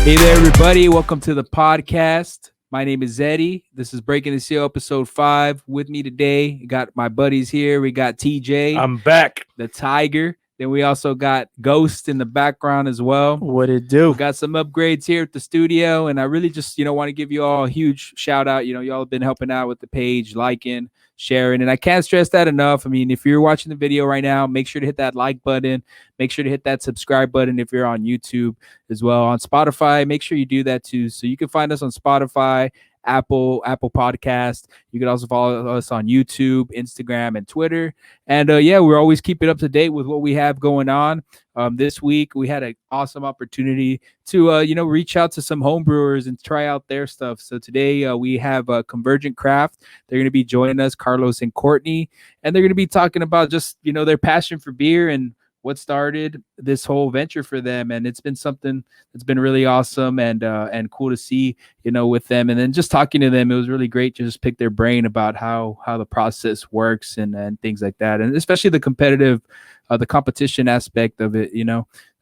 Hey there, everybody. Welcome to the podcast. My name is Eddie. This is Breaking the Seal, episode 5. With me today, got my buddies here. We got TJ, I'm back. the Tiger. Then we also got Ghost in the background as well. What it do? We got some upgrades here at the studio, and I really just, want to give you all a huge shout out. Y'all have been helping out with the page, liking, sharing, and I can't stress that enough. I mean, if you're watching the video right now, make sure to hit that like button. Make sure to hit that subscribe button if you're on YouTube as well. On Spotify, make sure you do that too. So you can find us on Spotify, Apple Podcast. You can also follow us on YouTube, Instagram, and Twitter. And we're always keeping up to date with what we have going on. This week we had an awesome opportunity to reach out to some homebrewers and try out their stuff. So today we have Convergent Craft. They're going to be joining us, Carlos and Courtney, and they're going to be talking about just their passion for beer and what started this whole venture for them. And it's been something that's been really awesome and cool to see, with them. And then just talking to them, it was really great to just pick their brain about how the process works and things like that. And especially the the competition aspect of it,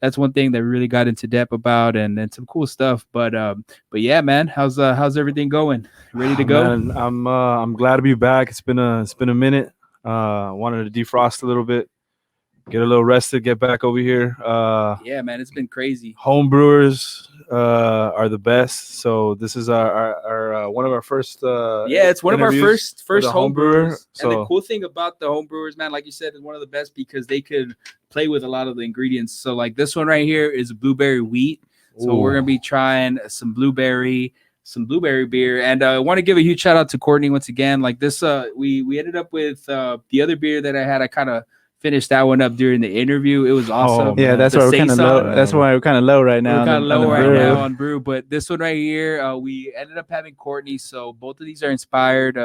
that's one thing that we really got into depth about and some cool stuff. But yeah, man, how's everything going? Ready to go? Man, I'm glad to be back. It's been a minute. Wanted to defrost a little bit. Get a little rested, get back over here. Yeah, man, it's been crazy. Home brewers are the best. So this is our one of our first. It's one of our first home brewers. So. And the cool thing about the home brewers, man, like you said, is one of the best because they could play with a lot of the ingredients. So like this one right here is blueberry wheat. So We're gonna be trying some blueberry beer. And I want to give a huge shout out to Courtney once again. Like this, we ended up with the other beer that I had. I kind of finished that one up during the interview. It was awesome. Yeah, that's why we're kind of low. That's why we're kind of low right now. We're kind of low right now on brew, but this one right here, we ended up having Courtney. So both of these are inspired.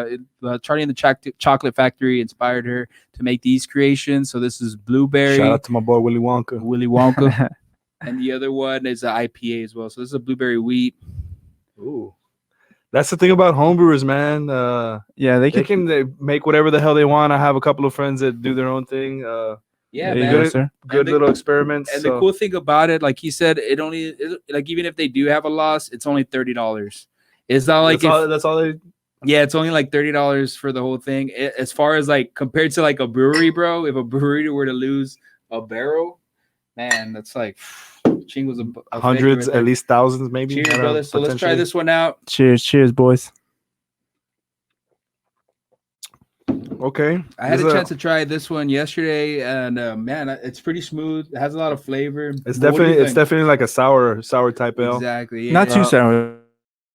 Charlie and the Chocolate Factory inspired her to make these creations. So this is blueberry. Shout out to my boy Willy Wonka. And the other one is an IPA as well. So this is a blueberry wheat. Ooh. That's the thing about homebrewers, man. They can make whatever the hell they want. I have a couple of friends that do their own thing. Yeah, man. Good little experiments. And the cool thing about it, like he said, even if they do have a loss, it's only $30. It's not like that's all they. Yeah, it's only like $30 for the whole thing. As far as like compared to like a brewery, bro, if a brewery were to lose a barrel, man, that's like. Chingos a hundreds, at least thousands, maybe. Cheers, brother. So let's try this one out. Cheers, boys. Okay. I had a chance to try this one yesterday, and man, it's pretty smooth. It has a lot of flavor. It's definitely like a sour type ale. Exactly. Yeah. Not too sour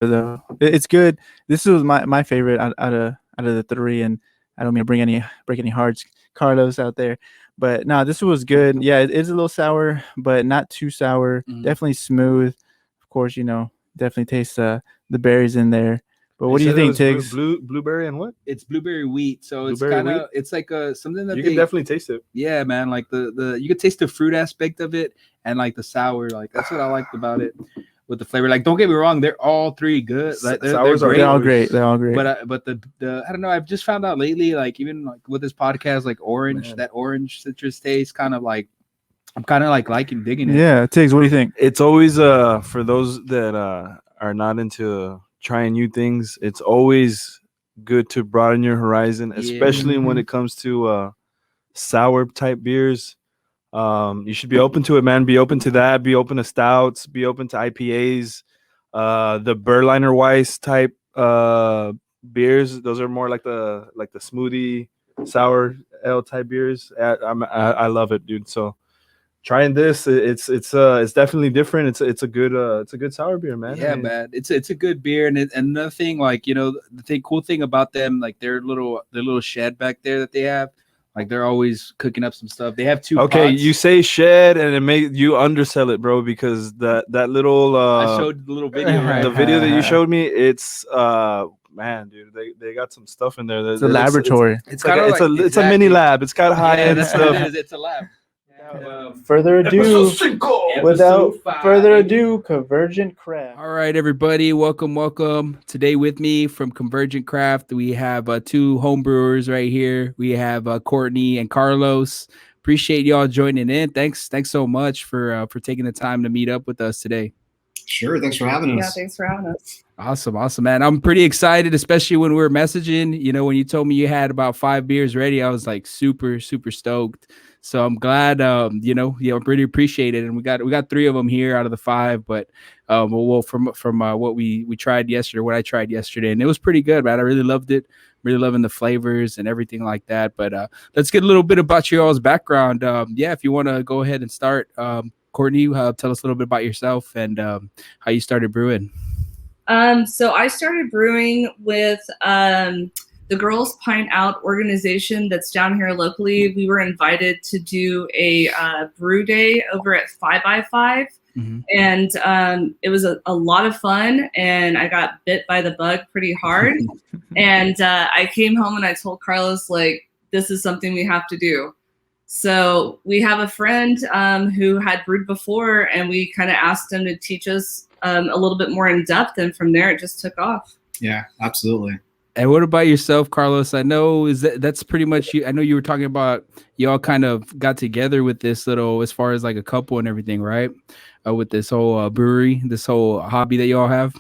though. It's good. This was my favorite out of the three, and I don't mean to break any hearts, Carlos out there. But no, this was good. Yeah, it is a little sour, but not too sour. Mm-hmm. Definitely smooth. Of course, definitely taste the berries in there. But what do you think, Tiggs? Blueberry and what? It's blueberry wheat. So it's kind of like something that you can definitely taste it. Yeah, man. Like the you can taste the fruit aspect of it and like the sour. Like that's what I liked about it. With the flavor, like don't get me wrong, they're all three good. Like they're all great. They're all great. But the I don't know. I've just found out lately, like even like with this podcast, like that orange citrus taste, kind of like I'm kind of like liking digging it. Yeah, Tiggs, what do you think? It's always for those that are not into trying new things. It's always good to broaden your horizon, especially when it comes to sour type beers. You should be open to it, man. Be open to that. Be open to stouts. Be open to IPAs. The Berliner Weiss type beers. Those are more like the smoothie sour ale type beers. I love it, dude. So trying this, it's definitely different. It's a good sour beer, man. Yeah, man. It's a good beer, and another thing, like the cool thing about them, like their little shed back there that they have. Like they're always cooking up some stuff. They have 2 pots. You say shed and it made you undersell it, bro, because that little I showed the little video, right? The video that you showed me, it's man, dude, they got some stuff in there. It's a laboratory. It's a mini lab. It's got high-end stuff. It's a lab. Without further ado, Convergent Craft. All right, everybody, welcome. Today with me from Convergent Craft, we have 2 homebrewers right here. We have Courtney and Carlos. Appreciate y'all joining in. Thanks so much for taking the time to meet up with us today. Sure. Thanks for having us. Yeah, thanks for having us. Awesome, man. I'm pretty excited, especially when we were messaging. You know, when you told me you had about 5 beers ready, I was like super stoked. So I'm glad, I really appreciate it. And we got 3 of them here out of the 5, but well, from what we tried yesterday, what I tried yesterday, and it was pretty good, man. I really loved it. Really loving the flavors and everything like that. But let's get a little bit about your all's background. If you want to go ahead and start, Courtney, tell us a little bit about yourself and how you started brewing. So I started brewing with the Girls Pint Out organization that's down here locally. We were invited to do a brew day over at 5x5. Mm-hmm. And it was a lot of fun, and I got bit by the bug pretty hard. And I came home and I told Carlos, like, this is something we have to do. So we have a friend who had brewed before, and we kind of asked him to teach us a little bit more in depth. And from there, it just took off. Yeah, absolutely. And what about yourself, Carlos? I know that's pretty much you. I know you were talking about y'all kind of got together with this little, as far as like a couple and everything, right? With this whole brewery, this whole hobby that y'all have.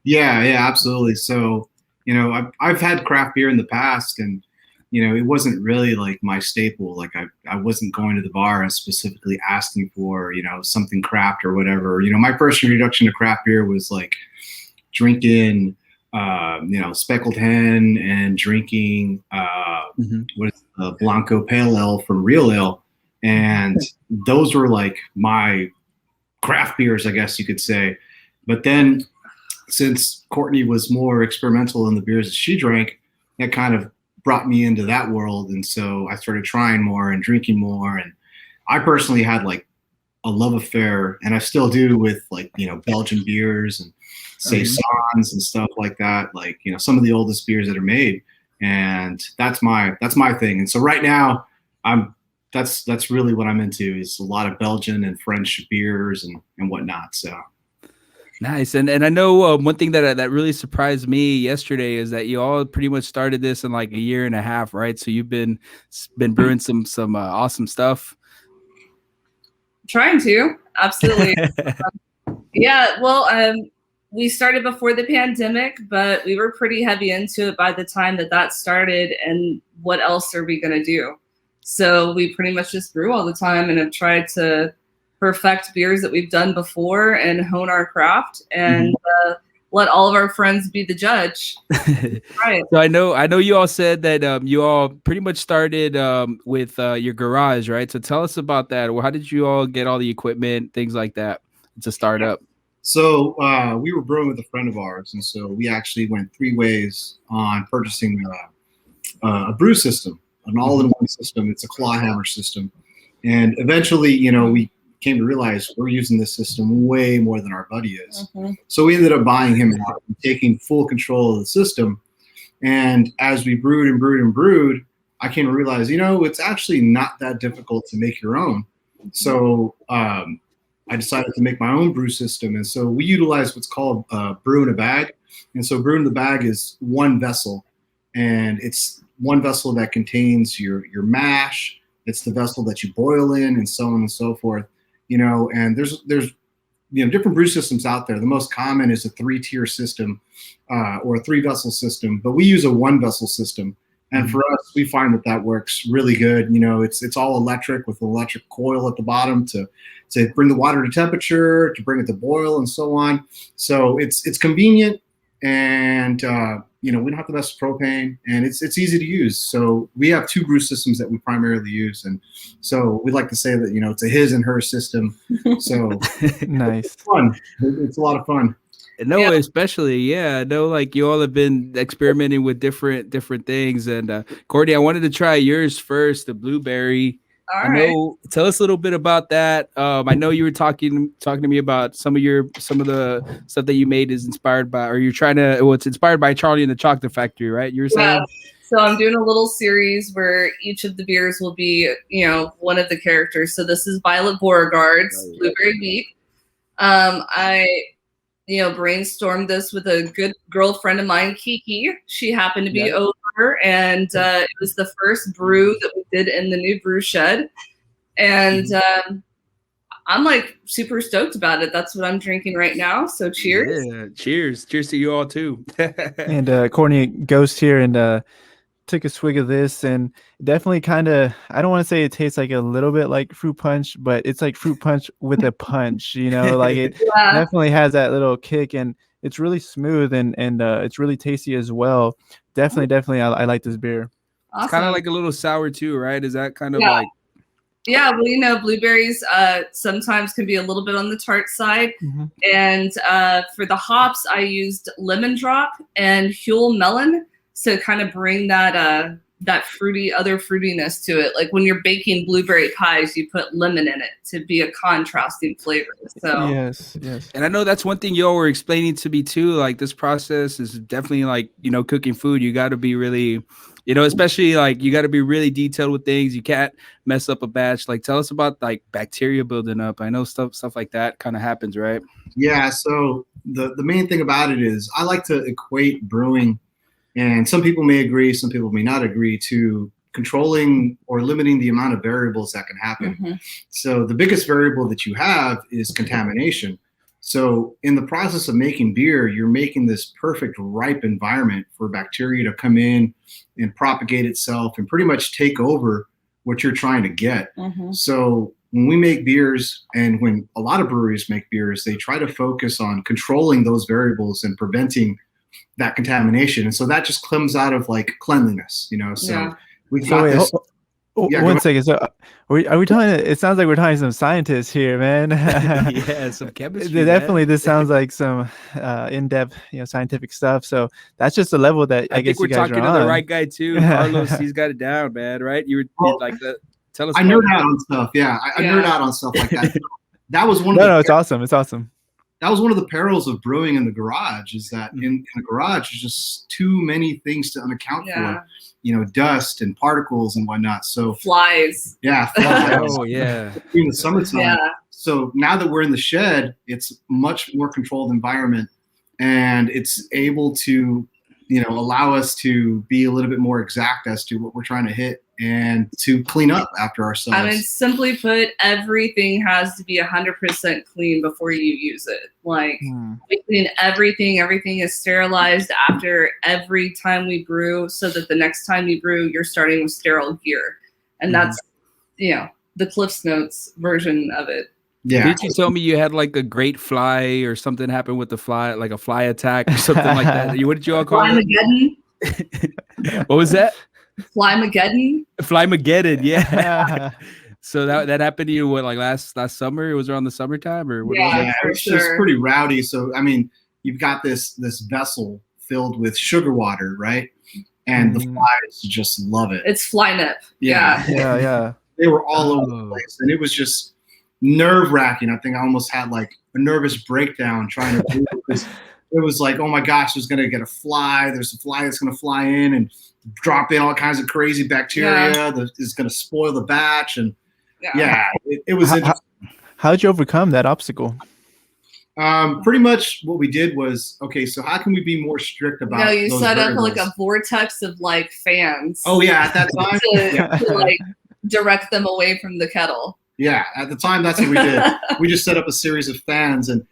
Yeah, absolutely. So, I've had craft beer in the past, and it wasn't really like my staple. Like I wasn't going to the bar and specifically asking for something craft or whatever. My first introduction to craft beer was like drinking Speckled Hen and drinking Blanco Pale Ale from Real Ale. And those were like my craft beers, I guess you could say. But then since Courtney was more experimental in the beers that she drank, that kind of brought me into that world. And so I started trying more and drinking more. And I personally had like a love affair, and I still do, with like, Belgian beers and saisons and stuff like that, like some of the oldest beers that are made, and that's my thing. And so right now that's really what I'm into, is a lot of Belgian and French beers and whatnot. So nice. And I know one thing that really surprised me yesterday is that you all pretty much started this in like a year and a half, right? So you've been brewing some awesome stuff. Trying to, absolutely. We started before the pandemic, but we were pretty heavy into it by the time that started. And what else are we going to do? So we pretty much just brew all the time and have tried to perfect beers that we've done before and hone our craft and let all of our friends be the judge. Right. So I know you all said that you all pretty much started with your garage, right? So tell us about that. Well, how did you all get all the equipment, things like that, to start up? So we were brewing with a friend of ours, and so we actually went 3 ways on purchasing a brew system, an all-in-one system. It's a claw hammer system, and eventually, we came to realize we're using this system way more than our buddy is. So we ended up buying him out and taking full control of the system. And as we brewed and brewed and brewed, I came to realize, it's actually not that difficult to make your own. So I decided to make my own brew system. And so we utilize what's called brew in a bag. And so brew in the bag is one vessel, and it's one vessel that contains your mash. It's the vessel that you boil in, and so on and so forth. And there's different brew systems out there. The most common is a 3-tier system or a 3-vessel system, but we use a 1-vessel system. And for us, we find that works really good. It's all electric with an electric coil at the bottom to bring the water to temperature, to bring it to boil, and so on. So it's convenient, and we don't have to mess with propane, and it's easy to use. So we have 2 brew systems that we primarily use, and so we like to say that it's a his and her system. So nice, it's fun. It's a lot of fun. No, especially, no, like you all have been experimenting with different things. And Courtney, I wanted to try yours first, the blueberry. All right. Tell us a little bit about that. I know you were talking to me about some of the stuff that you made is inspired by, or it's inspired by Charlie and the Chocolate Factory, right? You were saying? So I'm doing a little series where each of the beers will be, one of the characters. So this is Violet Beauregard's Blueberry Beet. I brainstormed this with a good girlfriend of mine, Kiki. She happened to be over, and it was the first brew that we did in the new brew shed. And I'm like super stoked about it. That's what I'm drinking right now. So cheers. Yeah, cheers to you all too. And Courtney Ghost here, and took a swig of this, and definitely kind of, I don't want to say it tastes like a little bit like fruit punch, but it's like fruit punch with a punch, like it Yeah. definitely has that little kick, and it's really smooth, and it's really tasty as well. Definitely I like this beer. Awesome. It's kind of like a little sour too, right? Is that kind of Yeah. like? Yeah, well, blueberries sometimes can be a little bit on the tart side. Mhm. And for the hops, I used lemon drop and Huel melon to kind of bring that other fruitiness to it. Like when you're baking blueberry pies, you put lemon in it to be a contrasting flavor. So Yes. And I know that's one thing y'all were explaining to me too. Like this process is definitely like, cooking food. You got to be really, especially like you got to be really detailed with things. You can't mess up a batch. Like tell us about like bacteria building up. I know stuff like that kind of happens, right? Yeah. So the main thing about it is I like to equate brewing, and some people may agree, some people may not agree, to controlling or limiting the amount of variables that can happen. Mhm. So the biggest variable that you have is contamination. So in the process of making beer, you're making this perfect ripe environment for bacteria to come in and propagate itself and pretty much take over what you're trying to get. Mhm. So when we make beers, and when a lot of breweries make beers, they try to focus on controlling those variables and preventing that contamination. And so that just comes out of like cleanliness, So Yeah. we've So got wait, this. Yeah, go one ahead. second. So are we talking? It sounds like we're talking some scientists here, man. Yeah, some chemistry. Definitely, this sounds like some in-depth, scientific stuff. So that's just the level that I I guess think we're you guys talking are to the on. right guy too. Carlos, he's got it down, man. Right? You were Well, like that. Tell us. I about nerd out on stuff. Yeah, I nerd out on stuff like that. That was one of No, it's awesome. It's awesome. that was one of the perils of brewing in the garage, is that in the garage there's just too many things to account Yeah. for, dust and particles and whatnot. So Flies. yeah, flies Oh yeah. in the summertime. Yeah. So now that we're in the shed, it's much more controlled environment, and it's able to, allow us to be a little bit more exact as to what we're trying to hit and to clean up after ourselves. I mean, simply put, everything has to be 100% clean before you use it. Like, we clean everything. Everything is sterilized after every time we brew, so that the next time you brew, you're starting with sterile gear. And that's, the Cliff's Notes version of it. Yeah. Did you tell me you had like a great fly or something happened with the fly, like a fly attack or something like that? What did you all call it? Flymageddon. What was that? Flymageddon. Flymageddon, yeah. So that happened to you what, like last summer? It was around the summertime, or what was Yeah. it? For It's just sure. pretty rowdy. So I mean, you've got this vessel filled with sugar water, right? And the flies just love it. It's Flynip. Yeah. Yeah. They were all over the Oh. place, and it was just nerve-wracking. I think I almost had like a nervous breakdown trying to do it, because it was like, oh my gosh, there's gonna get a fly. There's a fly that's gonna fly in and drop in all kinds of crazy bacteria that is gonna spoil the batch. And it was interesting. How'd you overcome that obstacle? Pretty much what we did was, okay, so how can we be more strict about No, you those set up variables? like a vortex of like fans. Oh yeah, at that time. to like direct them away from the kettle. Yeah, at the time, that's what we did. We just set up a series of fans and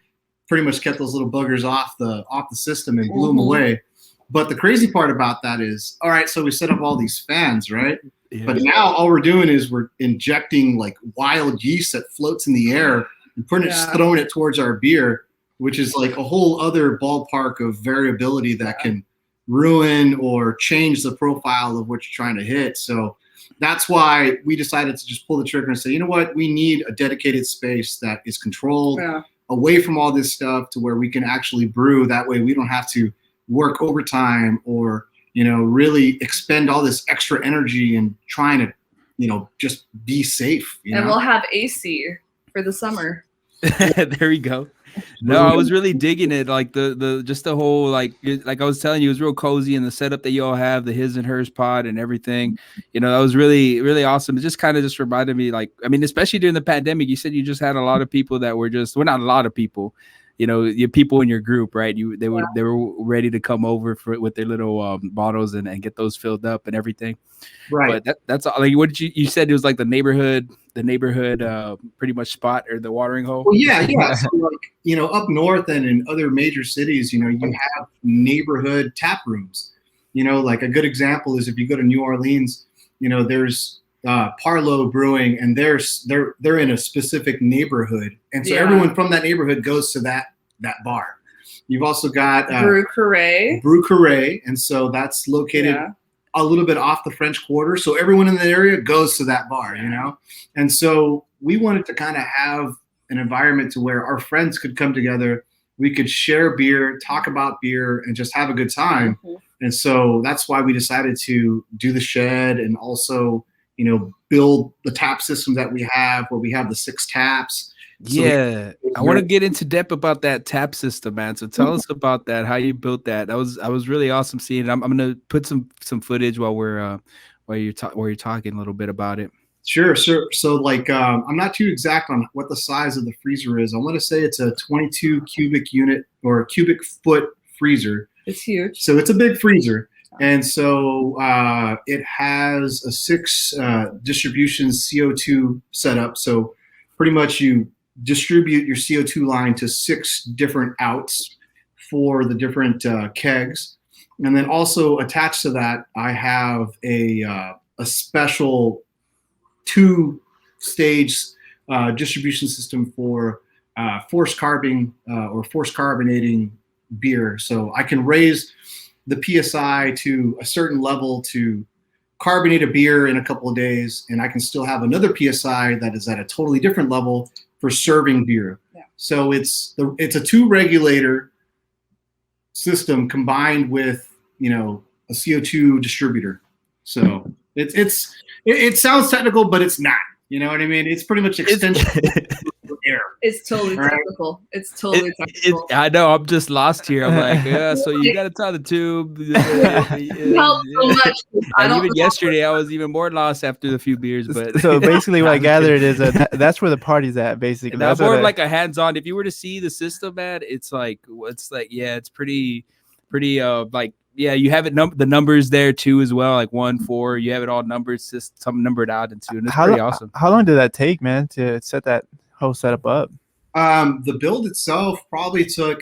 pretty much kept those little buggers off the system and blew them away. But the crazy part about that is, all right, so we set up all these fans, right? Yeah. But now all we're doing is we're injecting like wild yeast that floats in the air and pretty much throwing it towards our beer, which is like a whole other ballpark of variability that can ruin or change the profile of what you're trying to hit. So that's why we decided to just pull the trigger and say, you know what, we need a dedicated space that is controlled away from all this stuff, to where we can actually brew. That way we don't have to work overtime or, really expend all this extra energy and trying to, just be safe. And we'll have AC for the summer. There you go. No, I was really digging it. Like the just the whole like I was telling you, it was real cozy, and the setup that you all have, the his and hers pod and everything. That was really, really awesome. It just kind of just reminded me, like, I mean, especially during the pandemic, you said you just had a lot of people that were just, well, not a lot of people, your people in your group, right? They were ready to come over with their little bottles and get those filled up and everything. Right. But that's all. Like, what did you said it was like the neighborhood pretty much spot or the watering hole. Well, yeah. So like, up north and in other major cities, you have neighborhood tap rooms. Like a good example is if you go to New Orleans, there's Parlo Brewing, and they're in a specific neighborhood, and so everyone from that neighborhood goes to that bar. You've also got Brew Carré, and so that's located a little bit off the French Quarter, so everyone in the area goes to that bar, and so we wanted to kind of have an environment to where our friends could come together, we could share beer, talk about beer, and just have a good time. And so that's why we decided to do the shed and also build the tap system that we have, where we have the 6 taps. I want to get into depth about that tap system, man. So tell us about that, how you built that. I was really awesome seeing it. I'm gonna put some footage while you're talking a little bit about it. Sure. So like, I'm not too exact on what the size of the freezer is. I want to say it's a 22 cubic unit or a cubic foot freezer. It's huge. So it's a big freezer. And so it has a 6 distribution CO2 setup. So pretty much you distribute your CO2 line to 6 different outs for the different kegs. And then also attached to that, I have a special 2-stage distribution system for forced carboning or forced carbonating beer. So I can raise the PSI to a certain level to carbonate a beer in a couple of days, and I can still have another PSI that is at a totally different level for serving beer. So it's a 2-regulator system combined with a CO2 distributor. So it sounds technical, but it's not. You know what I mean? It's pretty much extension of air. It's totally technical. It's totally technical. I know. I'm just lost here. I'm like, so you got to tie the tube. Help so much. And even yesterday, I was even more lost after the few beers. But so basically, what I gathered is that's where the party's at. Basically, that's more like a hands-on. If you were to see the system, man, it's pretty like. Yeah, you have it the numbers there too as well, like 1, 4. You have it all numbered, some numbered out into, and it's pretty awesome. How long did that take, man, to set that whole setup up? The build itself probably took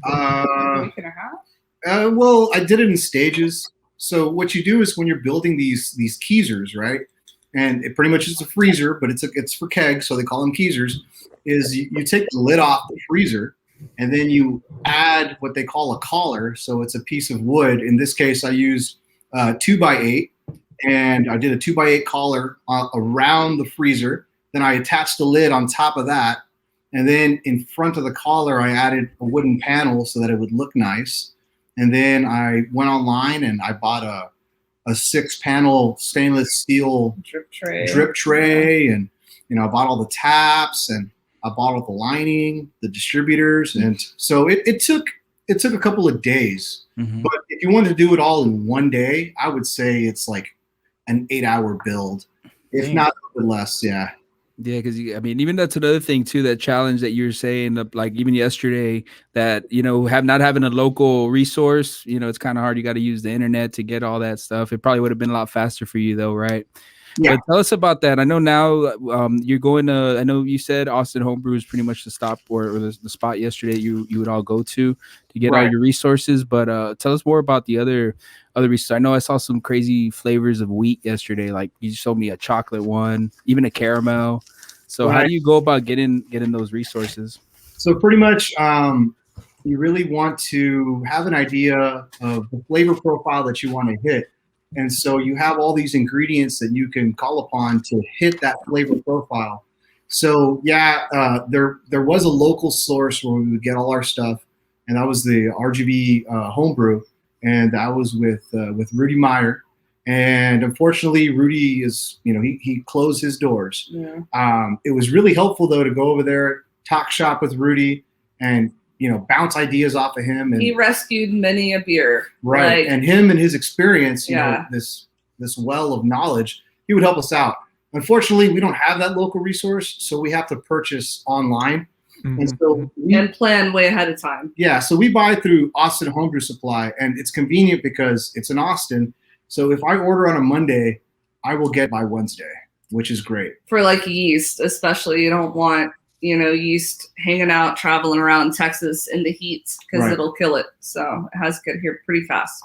a week and a half. Well, I did it in stages. So what you do is when you're building these keezers, right? And it pretty much is a freezer, but it's for kegs, so they call them keezers. Is you take the lid off the freezer. And then you add what they call a collar. So it's a piece of wood. In this case, I used 2x8, and I did a 2x8 collar around the freezer. Then I attached the lid on top of that. And then in front of the collar, I added a wooden panel so that it would look nice. And then I went online and I bought a 6-panel stainless steel drip tray. And, I bought all the taps, and I bought all the lining, the distributors, and so it took a couple of days. Mm-hmm. But if you wanted to do it all in one day, I would say it's like an 8-hour build, if not a bit less. Yeah. Yeah, because even that's another thing too. That challenge that you're saying, like even yesterday, that not having a local resource, it's kind of hard. You got to use the internet to get all that stuff. It probably would have been a lot faster for you though, right? Yeah. But tell us about that. I know now you're going to. I know you said Austin Homebrew is pretty much the stop or the spot yesterday you would all go to get all your resources. But tell us more about the other resources. I know I saw some crazy flavors of wheat yesterday. Like you showed me a chocolate one, even a caramel. So how do you go about getting those resources? So pretty much, you really want to have an idea of the flavor profile that you want to hit. And so you have all these ingredients that you can call upon to hit that flavor profile. So there was a local source where we would get all our stuff, and that was the RGB Homebrew, and that was with Rudy Meyer. And unfortunately, Rudy is he closed his doors. Yeah. It was really helpful though to go over there, talk shop with Rudy, and bounce ideas off of him. And he rescued many a beer. Right. And him and his experience, this well of knowledge, he would help us out. Unfortunately, we don't have that local resource, so we have to purchase online. And so and plan way ahead of time. yeah, so we buy through Austin Homebrew Supply, and it's convenient because it's in Austin. So if I order on a Monday, I will get by Wednesday, which is great. For like yeast, especially, you don't want, yeast hanging out, traveling around Texas in the heat because it'll kill it. So it has to get here pretty fast.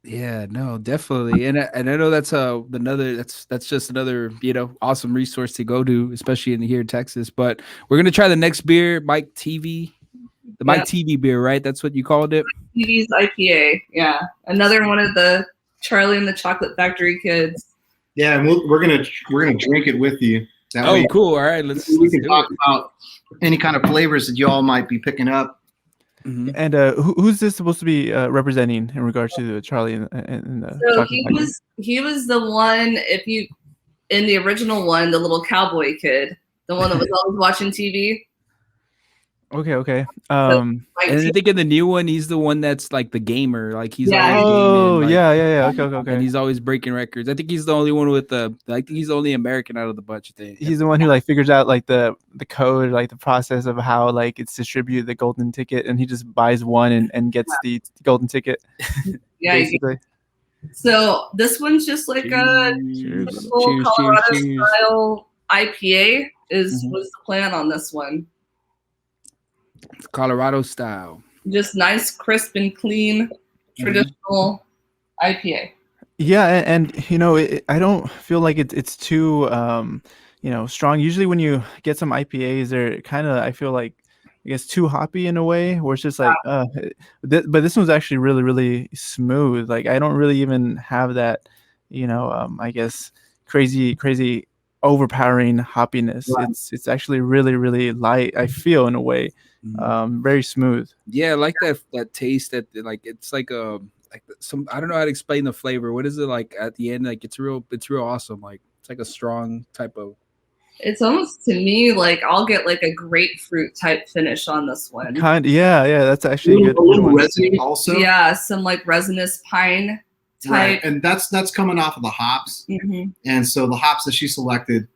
Yeah, no, definitely, and I know that's that's just another awesome resource to go to, especially here in Texas. But we're gonna try the next beer, Mike TV, Mike TV beer, right? That's what you called it. TV's IPA, yeah, another one of the Charlie and the Chocolate Factory kids. Yeah, and we're gonna drink it with you. That way, cool. All right, let's we can do talk it. about any kind of flavors that you all might be picking up. Mm-hmm. And who's this supposed to be representing in regards to Charlie and the So Chocolate he Factory? was the one, in the original one, the little cowboy kid, the one that was always watching TV. Okay. And I think in the new one, he's the one that's like the gamer. Like he's always gaming, yeah. Okay. And he's always breaking records. I think he's the only one with I think he's the only American out of the bunch. I think he's the one who like figures out like the code, like the process of how like it's distributed, the golden ticket, and he just buys one and gets the golden ticket. Yeah. basically. So this one's just like a typical Colorado style IPA was the plan on this one. Colorado style. Just nice, crisp, and clean, traditional IPA. Yeah, and I don't feel like it's too strong. Usually when you get some IPAs, they're kind of, I feel like, I guess, too hoppy in a way, where it's just like but this one's actually really, really smooth. Like I don't really even have that I guess crazy overpowering hoppiness. Right. It's actually really, really light, I feel, in a way. Very smooth. Yeah, I like that taste, that like it's like some, I don't know how to explain the flavor. What is it like at the end? Like it's real awesome. Like it's like a strong type of. It's almost, to me, like I'll get like a grapefruit type finish on this one. Yeah, that's actually a little good resiny also. Yeah, some like resinous pine type. Right, and that's coming off of the hops. And so the hops that she selected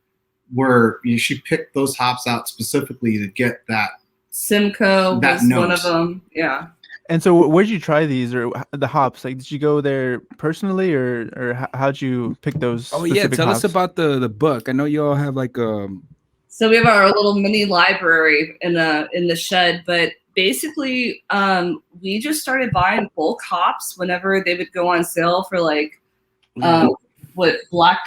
were, she picked those hops out specifically to get that. Simcoe was one of them. Yeah. And so where did you try these, or the hops? Like, did you go there personally, or how'd you pick those? Oh yeah, tell hops? us about the book. I know you all have like So we have our little mini library in the shed, but basically we just started buying bulk hops whenever they would go on sale for like Black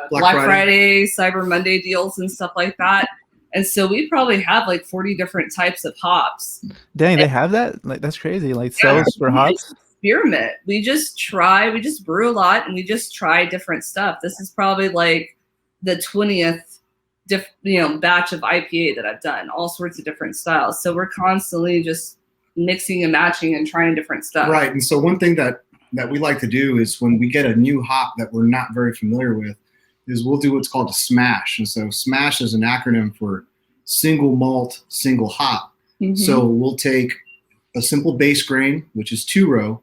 Friday, Cyber Monday deals and stuff like that. And so we probably have like 40 different types of hops. Dang, they have that? Like that's crazy. Like sales for hops. Experiment. We just brew a lot, and we just try different stuff. This is probably like the 20th batch of IPA that I've done, all sorts of different styles. So we're constantly just mixing and matching and trying different stuff. Right. And so one thing that we like to do is when we get a new hop that we're not very familiar with, is we'll do what's called a smash. And so smash is an acronym for single malt, single hop. So we'll take a simple base grain, which is 2-row,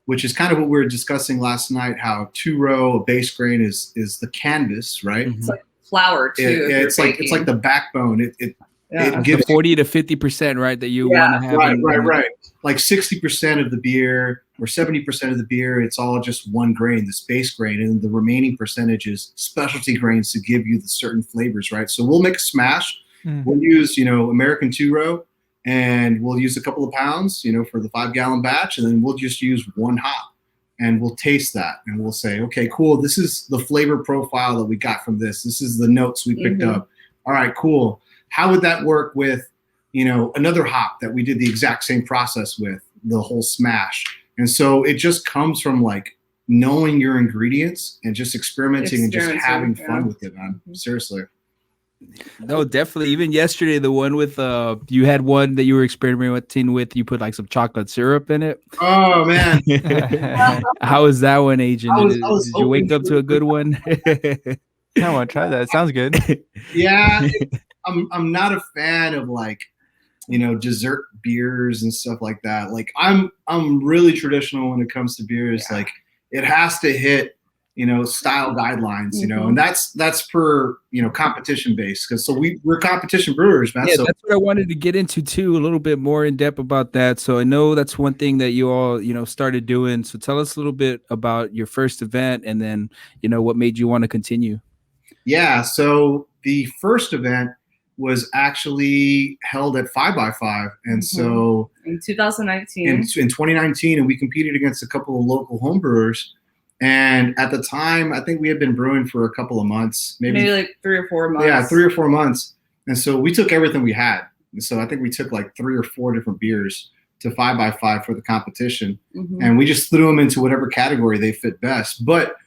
which is kind of what we were discussing last night, how 2-row, a base grain is the canvas, right? It's like flour too. It's like the backbone. It gives 40 to 50%, right? That you want to have. Right. Like 60% of the beer or 70% of the beer, it's all just one grain, this base grain, and the remaining percentage is specialty grains to give you the certain flavors, right? So we'll make a smash. We'll use, American 2-row, and we'll use a couple of pounds, for the 5-gallon batch, and then we'll just use one hop, and we'll taste that, and we'll say, okay, cool. This is the flavor profile that we got from this. This is the notes we picked up. All right, cool. How would that work with, another hop that we did the exact same process with, the whole smash? And so it just comes from like knowing your ingredients and just experimenting and just having fun with it, man. Seriously. No, definitely. Even yesterday, the one with you had one that you were experimenting with. You put like some chocolate syrup in it. Oh man, how was that one, Agent? I was did you wake up to a good one? I want to try that. It sounds good. Yeah, I'm not a fan of like, dessert beers and stuff like that. Like I'm really traditional when it comes to beers. Yeah. Like it has to hit style guidelines, and that's per, competition based. Cause so we're competition brewers, man. Yeah, So that's what I wanted to get into too, a little bit more in depth about that. So I know that's one thing that you all, started doing. So tell us a little bit about your first event and then, what made you want to continue. yeah, so the first event was actually held at 5x5. And so in 2019, in 2019, and we competed against a couple of local homebrewers. And at the time, I think we had been brewing for a couple of months, maybe like 3 or 4 months. Yeah, 3 or 4 months. And so we took everything we had. And so I think we took like 3 or 4 different beers to 5x5 for the competition. And we just threw them into whatever category they fit best. But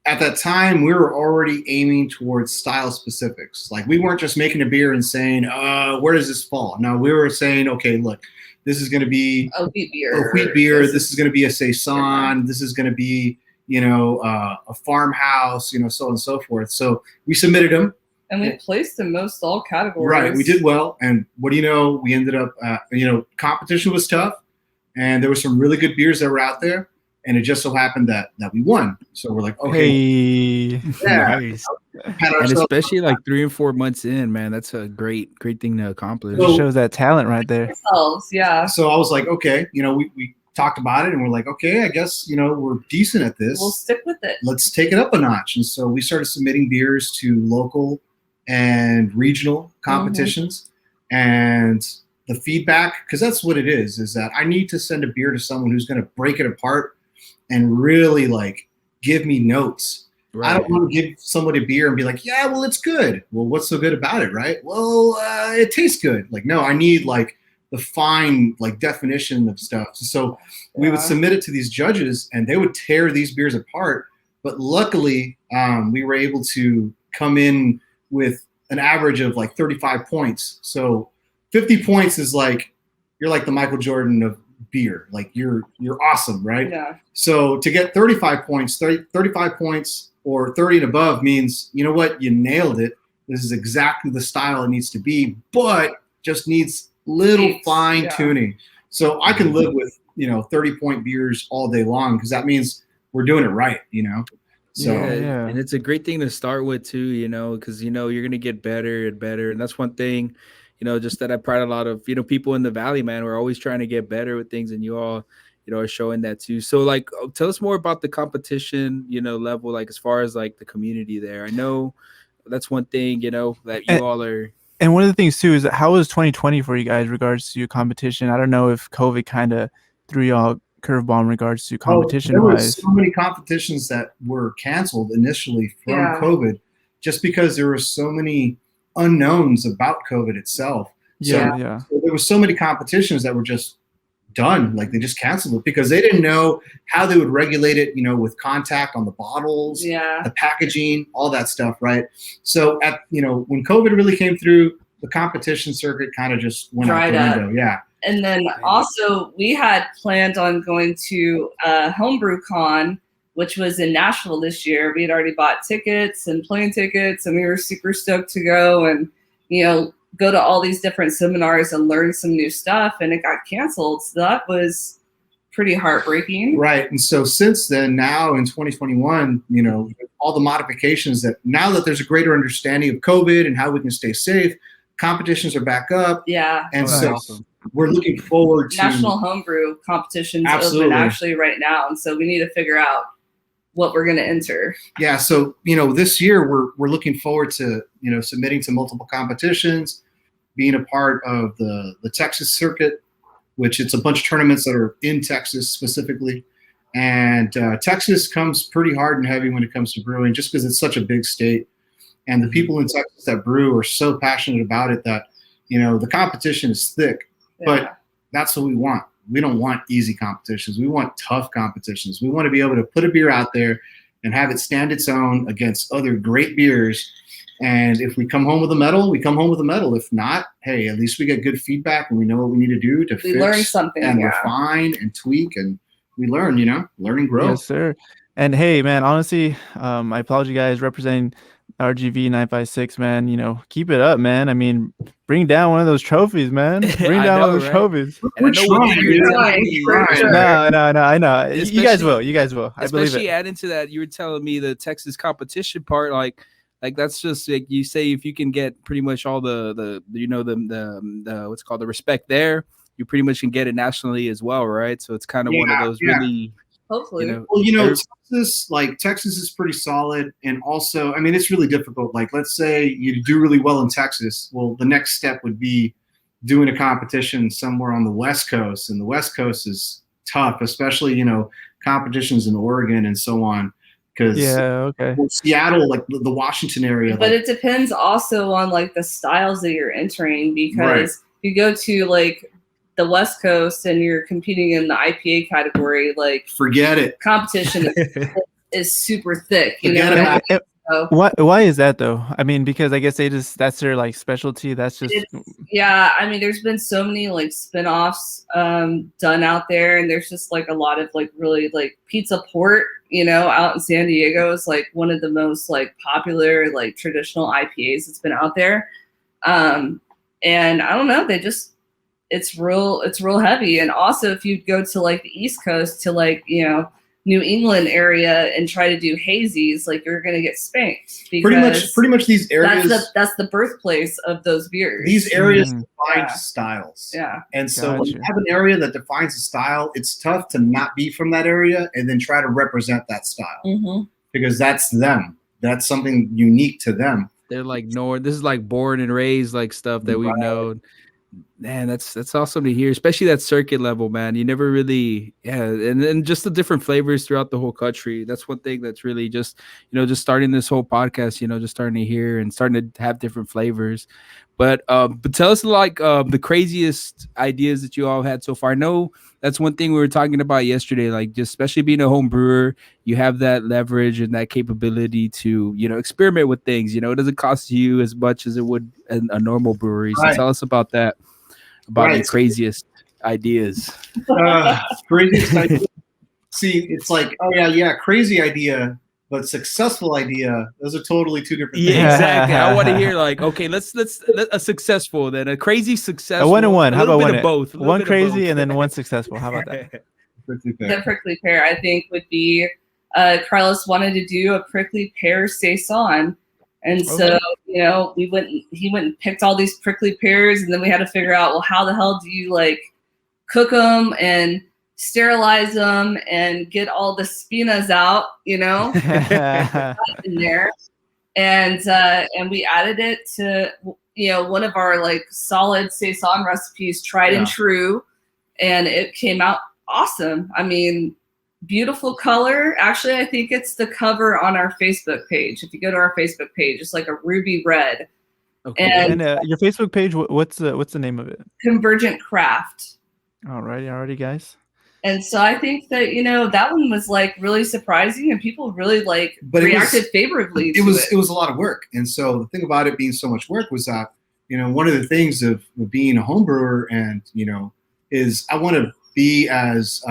at that time, we were already aiming towards style specifics. Like we weren't just making a beer and saying, where does this fall? No, we were saying, okay, look, this is going to be a wheat beer. This is going to be a saison. This is going to be, a farmhouse, so on and so forth. So we submitted them. And we placed in most all categories. Right. We did well. And what do you know? We ended up, competition was tough. And there were some really good beers that were out there. And it just so happened that we won. So we're like, okay. Hey, yeah. nice. And especially like 3 and 4 months in, man, that's a great thing to accomplish. It shows that talent right there. Yeah. So I was like, okay, we talked about it and we're like, okay, I guess, we're decent at this. We'll stick with it. Let's take it up a notch. And so we started submitting beers to local and regional competitions. And the feedback, because that's what it is that I need to send a beer to someone who's going to break it apart and really like give me notes. Right. I don't want to give somebody a beer and be like, yeah, well, it's good. Well, what's so good about it, right? Well, it tastes good. Like, no, I need like the fine like definition of stuff. So we would submit it to these judges and they would tear these beers apart. But luckily, we were able to come in with an average of like 35 points. So 50 points is like, you're like the Michael Jordan of beer. Like you're awesome, right? Yeah. So to get 35 points or 30 and above means, you know what? You nailed it. This is exactly the style it needs to be, but just needs little fine tuning. So I can live with, 30-point beers all day long because that means we're doing it right, So yeah. And it's a great thing to start with too, because you're going to get better and better. And that's one thing, just that I pride a lot of, people in the Valley, man. We're always trying to get better with things, and you all, are showing that too. So like, tell us more about the competition, level, like as far as like the community there. I know that's one thing, that you all are. And one of the things too is that how was 2020 for you guys in regards to your competition? I don't know if COVID kind of threw y'all curveball in regards to competition there wise. were so many competitions that were canceled initially from COVID, just because there were so many unknowns about COVID itself. So there were so many competitions that were just done, like they just canceled it because they didn't know how they would regulate it, with contact on the bottles, the packaging, all that stuff, right? So at when COVID really came through, the competition circuit kind of just went out the window. Yeah. And then also we had planned on going to Homebrew Con, which was in Nashville this year. We had already bought tickets and plane tickets, and we were super stoked to go and, go to all these different seminars and learn some new stuff, and it got canceled. So that was pretty heartbreaking. Right. And so since then, now in 2021, all the modifications that now that there's a greater understanding of COVID and how we can stay safe, competitions are back up. Yeah. And so we're looking forward to National Homebrew competitions open actually right now. And so we need to figure out what we're going to enter. Yeah. So, this year we're looking forward to, submitting to multiple competitions, being a part of the Texas circuit, which it's a bunch of tournaments that are in Texas specifically. And Texas comes pretty hard and heavy when it comes to brewing, just because it's such a big state. And the people in Texas that brew are so passionate about it that, the competition is thick, but that's what we want. We don't want easy competitions. We want tough competitions. We want to be able to put a beer out there and have it stand its own against other great beers. And if we come home with a medal, we come home with a medal. If not, hey, at least we get good feedback and we know what we need to do to fix learn something and refine and tweak, and we learn, learn and grow. Yes, sir. And hey, man, honestly, I applaud you guys representing RGV 956, man. You know, keep it up, man. I mean, bring down one of those trophies, man. Bring I down one know, of those right? trophies. And I know one thing you were telling Trying, me. for sure. No, I know. You guys Especially- will. You guys will. I believe Especially it. adding to that, you were telling me the Texas competition part, like that's just like you say, if you can get pretty much all the what's called the respect there, you pretty much can get it nationally as well, right? So it's kind of one of those really, Hopefully. Well, Texas is pretty solid, and also, I mean, it's really difficult. Like, let's say you do really well in Texas. Well, the next step would be doing a competition somewhere on the West Coast, and the West Coast is tough, especially competitions in Oregon and so on. Because Seattle, like the Washington area, but it depends also on like the styles that you're entering, because if you go to like the West Coast and you're competing in the IPA category, like forget it. Competition is super thick. Why is that though? I mean, because I guess that's their like specialty. That's just I mean, there's been so many like spin-offs done out there, and there's just like a lot of like really like Pizza Port, out in San Diego is like one of the most like popular like traditional IPAs that's been out there. And I don't know, it's real heavy. And also if you go to like the East Coast to like, New England area and try to do hazies, like you're gonna get spanked. Pretty much these areas. That's the birthplace of those beers. These areas define styles. Yeah. And so when you have an area that defines a style, it's tough to not be from that area and then try to represent that style because that's them. That's something unique to them. They're like this is like born and raised like stuff that we've known. Man, that's awesome to hear, especially that circuit level, man. You never really, and then just the different flavors throughout the whole country. That's one thing that's really just starting this whole podcast, just starting to hear and starting to have different flavors. But tell us like the craziest ideas that you all had so far. I know that's one thing we were talking about yesterday, like just especially being a home brewer, you have that leverage and that capability to, experiment with things. It doesn't cost you as much as it would a normal brewery. So tell us about that, about the craziest ideas. Craziest idea. See, it's like, crazy idea, but successful idea. Those are totally two different things. Yeah, exactly. I want to hear like, okay, let's a successful, then a crazy successful. A 1 and 1. How about one? Both. One crazy and then one successful. How about that? The prickly pear, I think, would be. Carlos wanted to do a prickly pear saison, and so he went and picked all these prickly pears, and then we had to figure out, well, how the hell do you like cook them and sterilize them and get all the spinas out, in there. And we added it to, one of our like solid saison recipes, tried and true. And it came out awesome. I mean, beautiful color. Actually, I think it's the cover on our Facebook page. If you go to our Facebook page, it's like a ruby red. Okay. And your Facebook page, what's the name of it? Convergent Craft. Alrighty, guys. And so I think that, that one was like really surprising and people really reacted favorably to it. It was a lot of work. And so the thing about it being so much work was that, one of the things of being a home brewer and, is I want to be as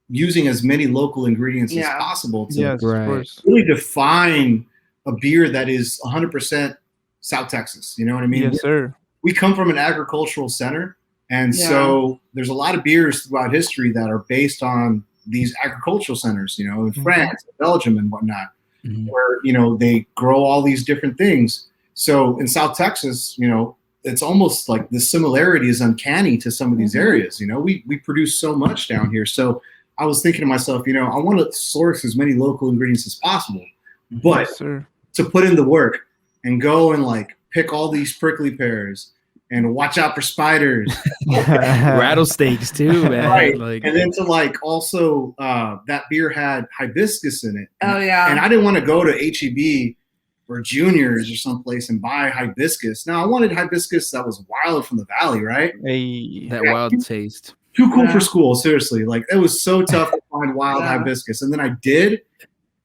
using as many local ingredients as possible to really define a beer that is 100% South Texas. You know what I mean? Yes, sir. We come from an agricultural center. And so there's a lot of beers throughout history that are based on these agricultural centers, in France, Belgium, and whatnot, where, they grow all these different things. So in South Texas, it's almost like the similarity is uncanny to some of these areas. We produce so much down here. So I was thinking to myself, I want to source as many local ingredients as possible, but to put in the work and go and like pick all these prickly pears and watch out for spiders, rattlesnakes too, man. Right. Like, and then to like also that beer had hibiscus in it. Oh yeah. And I didn't want to go to HEB or Juniors or someplace and buy hibiscus. Now I wanted hibiscus that was wild from the valley, right? That wild taste. Too cool for school, seriously. Like it was so tough to find wild hibiscus. And then I did,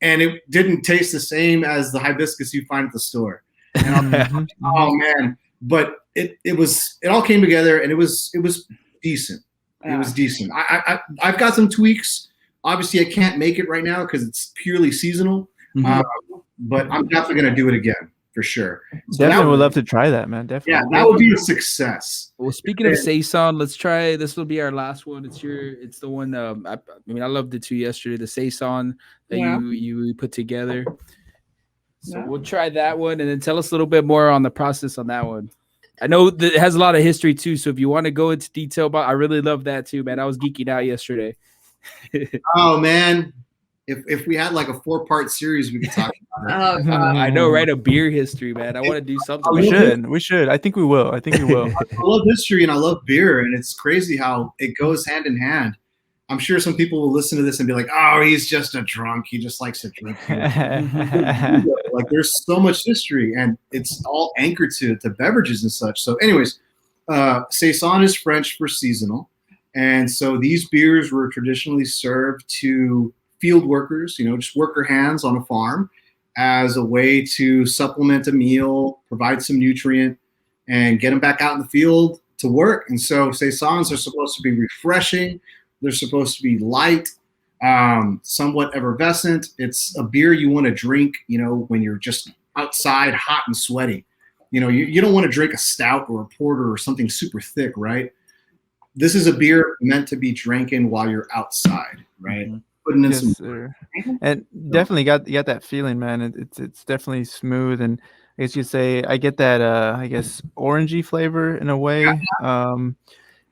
and it didn't taste the same as the hibiscus you find at the store. And I'm like, oh man. But it all came together and it was decent. It was decent. I've got some tweaks Obviously, I can't make it right now because it's purely seasonal. But I'm definitely going to do it again for sure. So Definitely would love to try that, man. Definitely. Yeah, that would be a success. Well, speaking of saison, let's try. This will be our last one. It's the one. I mean, I loved it too yesterday. The saison that you put together. So we'll try that one, and then tell us a little bit more on the process on that one. I know that it has a lot of history too. So if you want to go into detail about, I really love that too, man. I was geeking out yesterday. Oh man. If we had like a 4-part series, we could talk about it. I know, right? A beer history, man. I want to do something. We should. I think we will. I love history and I love beer, and it's crazy how it goes hand in hand. I'm sure some people will listen to this and be like, "Oh, he's just a drunk. He just likes to drink." Like, there's so much history, and it's all anchored to beverages and such. So, anyways, saison is French for seasonal, and so these beers were traditionally served to field workers, just worker hands on a farm, as a way to supplement a meal, provide some nutrient, and get them back out in the field to work. And so saisons are supposed to be refreshing. They're supposed to be light, somewhat effervescent. It's a beer you want to drink, when you're just outside hot and sweaty. You don't want to drink a stout or a porter or something super thick, right? This is a beer meant to be drinking while you're outside, right? Putting in some, and definitely got that feeling, man. It's definitely smooth, and I guess you'd say I get that orangey flavor in a way.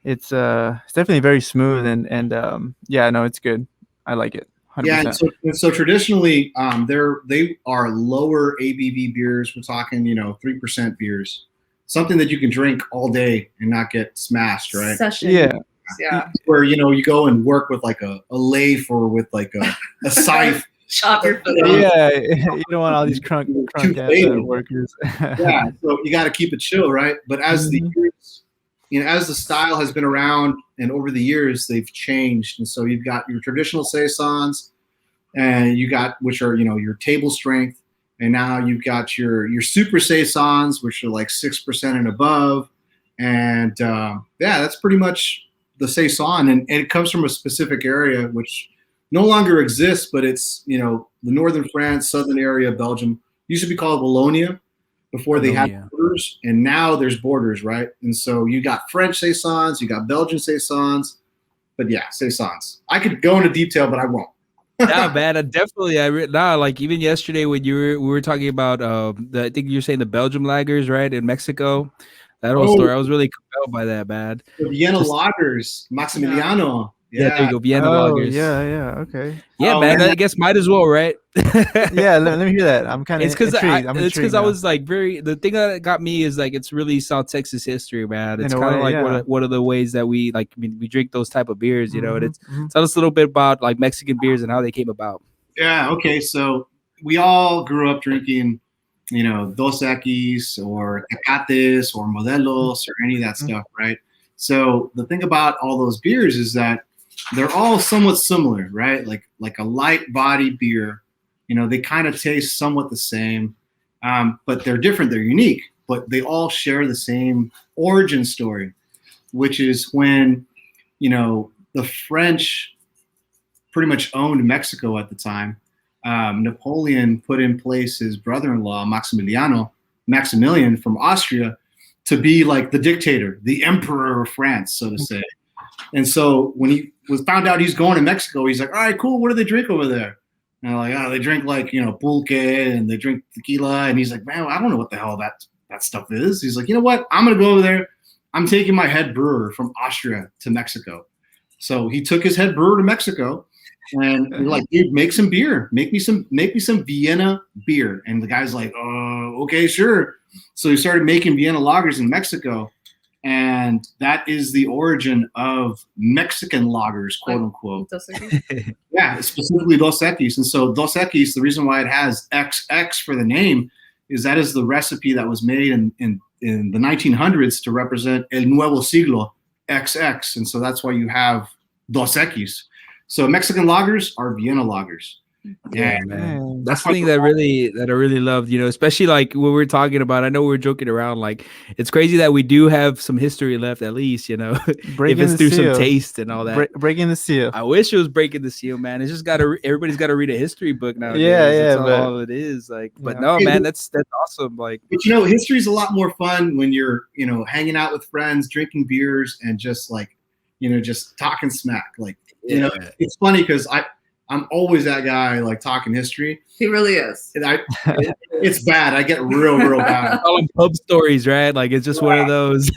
It's definitely very smooth, and no, it's good. I like it. 100%. Yeah, and so traditionally, they are lower ABV beers. We're talking 3% beers, something that you can drink all day and not get smashed, right? Yeah. Where you go and work with like a lathe or with like a scythe. Chop your foot. Yeah, you don't want all these crunk workers. Yeah, so you got to keep it chill, right? But as the years, as the style has been around and over the years, they've changed, and so you've got your traditional saisons, and you got which are your table strength, and now you've got your super saisons, which are like 6% and above, and that's pretty much the saison, and it comes from a specific area which no longer exists, but it's the northern France, southern area of Belgium. It used to be called Wallonia before they had borders, and now there's borders, right? And so you got French saisons, you got Belgian saisons, but yeah, saisons. I could go into detail, but I won't. Nah, man, like even yesterday when we were talking about I think you're saying the Belgium lagers, right, in Mexico. That whole story, I was really compelled by that, man. The Vienna lagers, Maximiliano. Yeah, there you go, Vienna lagers. Yeah, okay. Yeah, man, I guess might as well, right? Yeah, let me hear that. I'm kind of intrigued. It's because I was like the thing that got me is like it's really South Texas history, man. It's kind of like one of the ways that we like. I mean, we drink those type of beers, and it's tell us a little bit about like Mexican beers and how they came about. Yeah, okay, so we all grew up drinking Dos Equis or Tecates or Modelos or any of that stuff, right? So the thing about all those beers is that they're all somewhat similar, right? Like a light body beer, they kind of taste somewhat the same, but they're different, they're unique, but they all share the same origin story, which is when, the French pretty much owned Mexico at the time. Napoleon put in place his brother-in-law, Maximilian from Austria, to be like the dictator, the emperor of France, so to say. And so when he found out he's going to Mexico, he's like, all right, cool. What do they drink over there? And they're like, they drink like, pulque and they drink tequila. And he's like, man, I don't know what the hell that stuff is. He's like, you know what? I'm going to go over there. I'm taking my head brewer from Austria to Mexico. So he took his head brewer to Mexico. And we're like, dude, make some beer. Make me some Vienna beer. And the guy's like, okay, sure. So he started making Vienna lagers in Mexico. And that is the origin of Mexican lagers, quote unquote. Yeah, specifically Dos Equis. And so Dos Equis, the reason why it has XX for the name is that is the recipe that was made in the 1900s to represent El Nuevo Siglo, XX. And so that's why you have Dos Equis. So Mexican lagers are Vienna lagers. Yeah, And man. That's the thing that I really loved, especially like what we're talking about. I know we're joking around, like it's crazy that we do have some history left, at least, if Breaking it's the through some seal. taste and all that. Breaking the seal. I wish it was breaking the seal, man. It's just everybody's got to read a history book nowadays. Yeah, That's but all it is. Like, but yeah. no, man, that's awesome. Like, But history's a lot more fun when you're, hanging out with friends, drinking beers, and just like, just talking smack. Like, it's funny because I'm always that guy like talking history. He really is. And it's bad. I get real bad. all them pub stories, right? Like it's just one of those.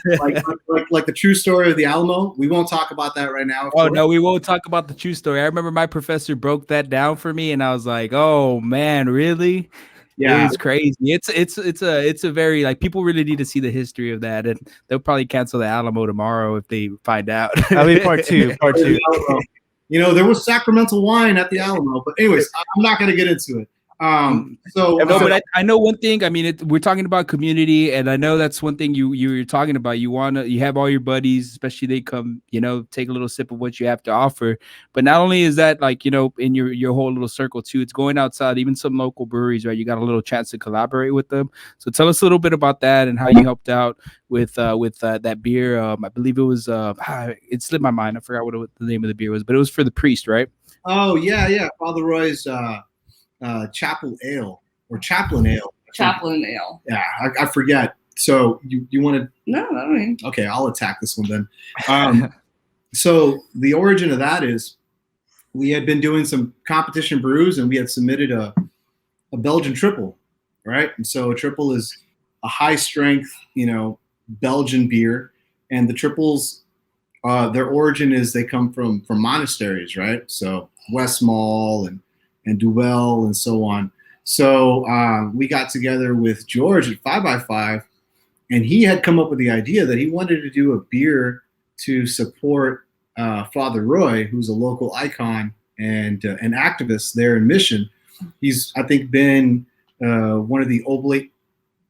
like the true story of the Alamo. We won't talk about that right now. Oh no, we won't talk about the true story. I remember my professor broke that down for me, and I was like, "Oh man, really?" Yeah, it's crazy. It's a very like people really need to see the history of that, and they'll probably cancel the Alamo tomorrow if they find out. That'll be part two. There was sacramental wine at the Alamo, but anyways, I'm not going to get into it. But I know one thing. I mean, we're talking about community, and I know that's one thing you're talking about. You have all your buddies, especially they come, take a little sip of what you have to offer. But not only is that like, in your whole little circle too, it's going outside, even some local breweries, right? You got a little chance to collaborate with them. So tell us a little bit about that and how you helped out with that beer. I believe it was it slipped my mind. I forgot what the name of the beer was, but it was for the priest, right? Oh yeah, Father Roy's. Chapel Ale or Chaplain Ale. Chaplain Ale. Yeah, I forget. So you want to? No, I mean. Okay, I'll attack this one then. So the origin of that is we had been doing some competition brews and we had submitted a Belgian triple, right? And so a triple is a high strength, Belgian beer, and the triples, their origin is they come from monasteries, right? So Westmalle and Duvel and so on. So we got together with George at 5x5, and he had come up with the idea that he wanted to do a beer to support Father Roy, who's a local icon and an activist there in Mission. He's, I think, been one of the oblate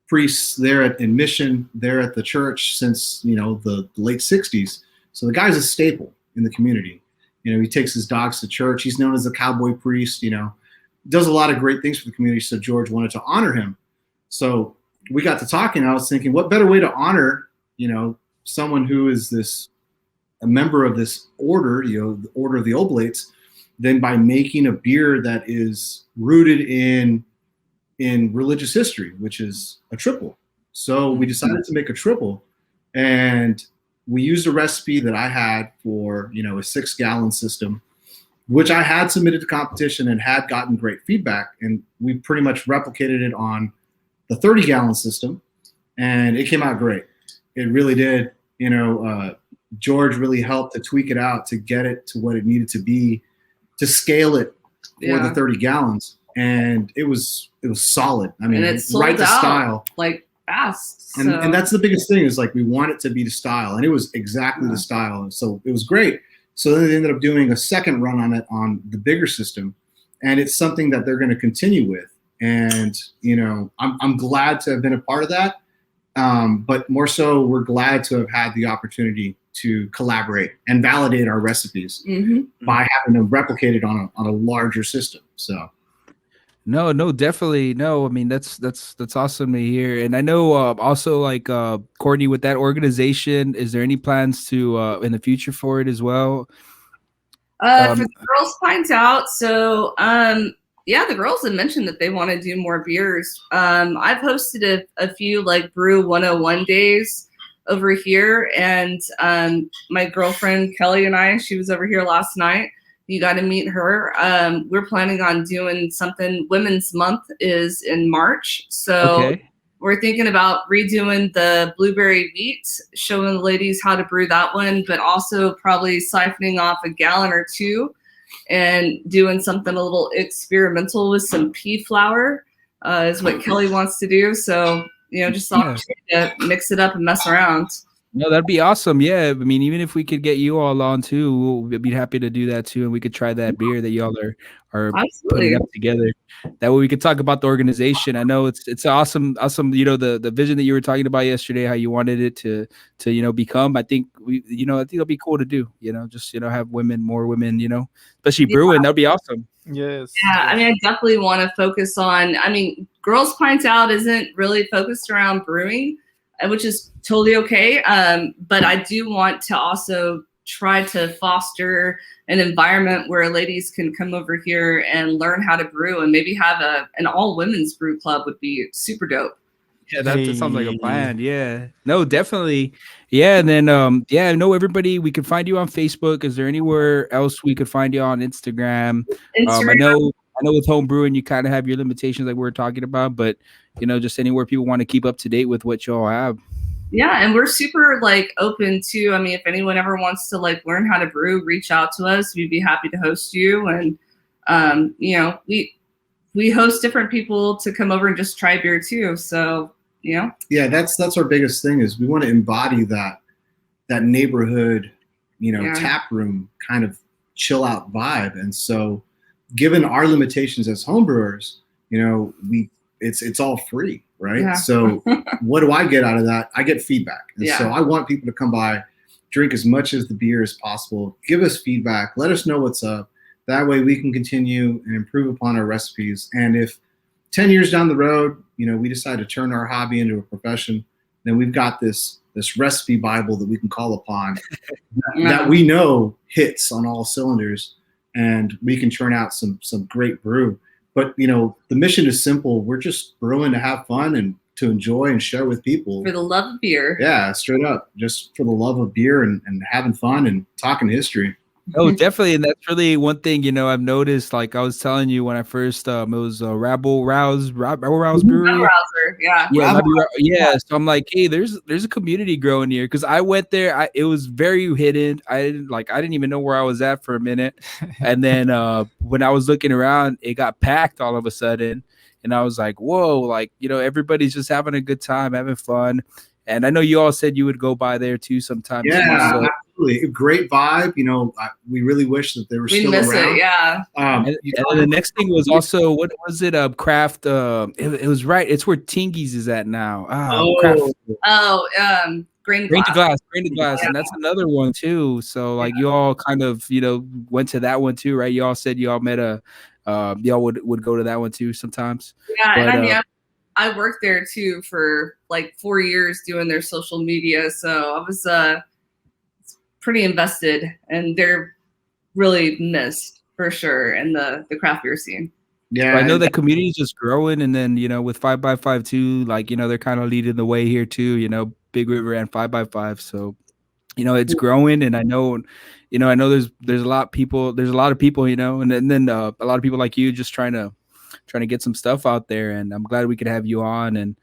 priests there in Mission, there at the church since, the late 60s. So the guy's a staple in the community. He takes his dogs to church. He's known as the cowboy priest, does a lot of great things for the community. So George wanted to honor him. So we got to talking. I was thinking, what better way to honor, someone who is a member of this order, the Order of the Oblates, than by making a beer that is rooted in religious history, which is a triple. So we decided to make a triple, and we used a recipe that I had for, a 6-gallon system, which I had submitted to competition and had gotten great feedback. And we pretty much replicated it on the 30-gallon system, and it came out great. It really did. George really helped to tweak it out to get it to what it needed to be, to scale it for the 30 gallons. And it was solid. I mean, it's right to style. Like fast. And that's the biggest thing is like we want it to be the style, and it was exactly the style. And so it was great. So then they ended up doing a second run on it on the bigger system, and it's something that they're going to continue with. And I'm glad to have been a part of that, but more so, we're glad to have had the opportunity to collaborate and validate our recipes by having them replicated on a larger system. So. No, definitely no. I mean, that's awesome to hear. And I know also like Courtney, with that organization, is there any plans to in the future for it as well? For the Girls Pints Out, so the girls had mentioned that they want to do more beers. I've hosted a few like Brew 101 days over here, and my girlfriend Kelly and I, she was over here last night. You got to meet her. We're planning on doing something. Women's Month is in March. So we're thinking about redoing the blueberry wheat, showing the ladies how to brew that one, but also probably siphoning off a gallon or two and doing something a little experimental with some pea flour is what Kelly wants to do. So, just to mix it up and mess around. No, that'd be awesome. Yeah, I mean, even if we could get you all on too, we'll be happy to do that too, and we could try that beer that y'all are putting Absolutely. up together. That way, we could talk about the organization. I know it's awesome. You know, the vision that you were talking about yesterday, how you wanted it to become. I think I think it'll be cool to do. Just have more women. Especially brewing. That'd be awesome. Yes. Yeah, I mean, I definitely want to focus on. I mean, Girls Pints Out isn't really focused around brewing, which is totally okay. But I do want to also try to foster an environment where ladies can come over here and learn how to brew, and maybe have an all women's brew club would be super dope. Yeah, that sounds like a plan. Yeah. No, definitely. Yeah. And then I know everybody, we can find you on Facebook. Is there anywhere else we could find you on Instagram? Instagram. I know with home brewing you kind of have your limitations like we were talking about, but just anywhere people want to keep up to date with what y'all have. Yeah, and we're super open to. I mean, if anyone ever wants to learn how to brew, reach out to us. We'd be happy to host you. And we host different people to come over and just try beer too. So yeah, that's our biggest thing, is we want to embody that neighborhood, tap room kind of chill out vibe. And so, given our limitations as homebrewers, it's all free, right? Yeah. So what do I get out of that? I get feedback. And so I want people to come by, drink as much as the beer as possible, give us feedback, let us know what's up. That way we can continue and improve upon our recipes. And if 10 years down the road, we decide to turn our hobby into a profession, then we've got this recipe Bible that we can call upon that we know hits on all cylinders, and we can churn out some great brew. But, the mission is simple. We're just brewing to have fun and to enjoy and share with people. For the love of beer. Yeah, straight up. Just for the love of beer and having fun and talking history. Oh, definitely. And that's really one thing, I've noticed, like I was telling you when I first, it was Rabble Rouse Brewery. Yeah. So I'm like, hey, there's a community growing here. Cause I went there. It was very hidden. I didn't even know where I was at for a minute. And then, when I was looking around, it got packed all of a sudden. And I was like, whoa, everybody's just having a good time, having fun. And I know you all said you would go by there too sometime. Yeah, so. Absolutely. Great vibe. We really wish that they were still around. It, yeah. And the next thing was also, what was it? Craft. It was right. It's where Tingy's is at now. Grain to Glass. Yeah. And that's another one too. So you all kind of, went to that one too, right? You all said you all met y'all would go to that one too sometimes. Yeah. But, and I worked there too for 4 years doing their social media. So I was pretty invested, and they're really missed for sure in the craft beer scene. Yeah, I know that community is just growing, and then with 5x5 too, they're kind of leading the way here too. Big River and 5x5, so it's growing, and I know there's a lot of people, and then a lot of people like you just trying to get some stuff out there, and I'm glad we could have you on and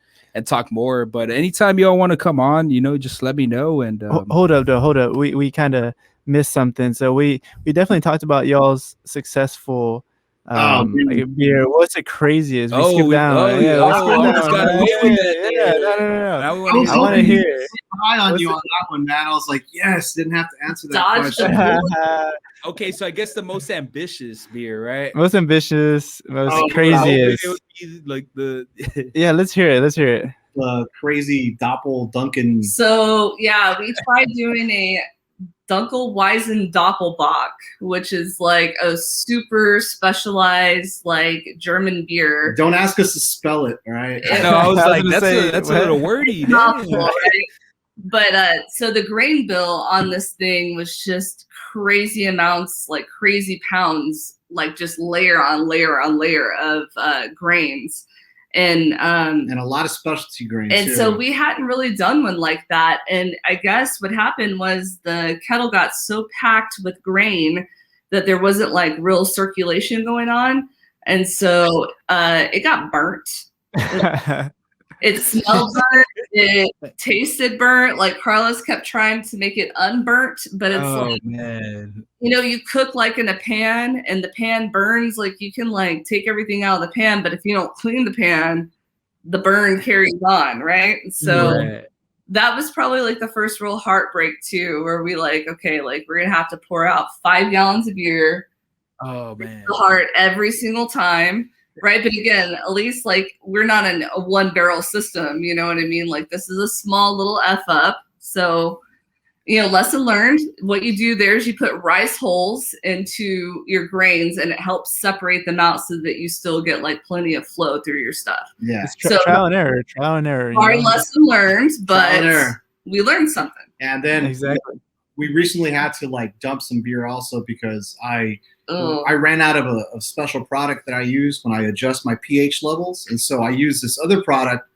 talk more. But anytime y'all want to come on, just let me know. And hold up, we kind of missed something. So we definitely talked about y'all's successful beer. What's the craziest? We skipped down. I want to hear it. High on you on that one, man. I was like, yes, didn't have to answer that question. Okay, so I guess the most ambitious beer, right? Most ambitious, most craziest. Yeah, let's hear it. The crazy Doppel Duncan. So yeah, we tried doing a Dunkelweizen Doppelbock, which is a super specialized German beer. Don't ask us to spell it, all right? No, I was like, that's a little wordy. Right? But so the grain bill on this thing was just crazy amounts, crazy pounds, just layer on layer on layer of grains. And a lot of specialty grains. And so we hadn't really done one like that. And I guess what happened was the kettle got so packed with grain that there wasn't real circulation going on. And so it got burnt. It smelled burnt. It tasted burnt. Carlos kept trying to make it unburnt, but it's man. You cook in a pan, and the pan burns. You can take everything out of the pan, but if you don't clean the pan, the burn carries on, right? So that was probably like the first real heartbreak too, where we like, okay, like we're gonna have to pour out 5 gallons of beer. Oh man. The heart every single time. Right. But again, at least like we're not in a 1 barrel system. You know what I mean? Like this is a small little F up. So, lesson learned. What you do there is you put rice holes into your grains and it helps separate them out so that you still get like plenty of flow through your stuff. Yeah. It's trial and error. Hard lesson learned, but we learned something. And then exactly. We recently had to like dump some beer also because I ran out of a special product that I use when I adjust my pH levels. And so I use this other product.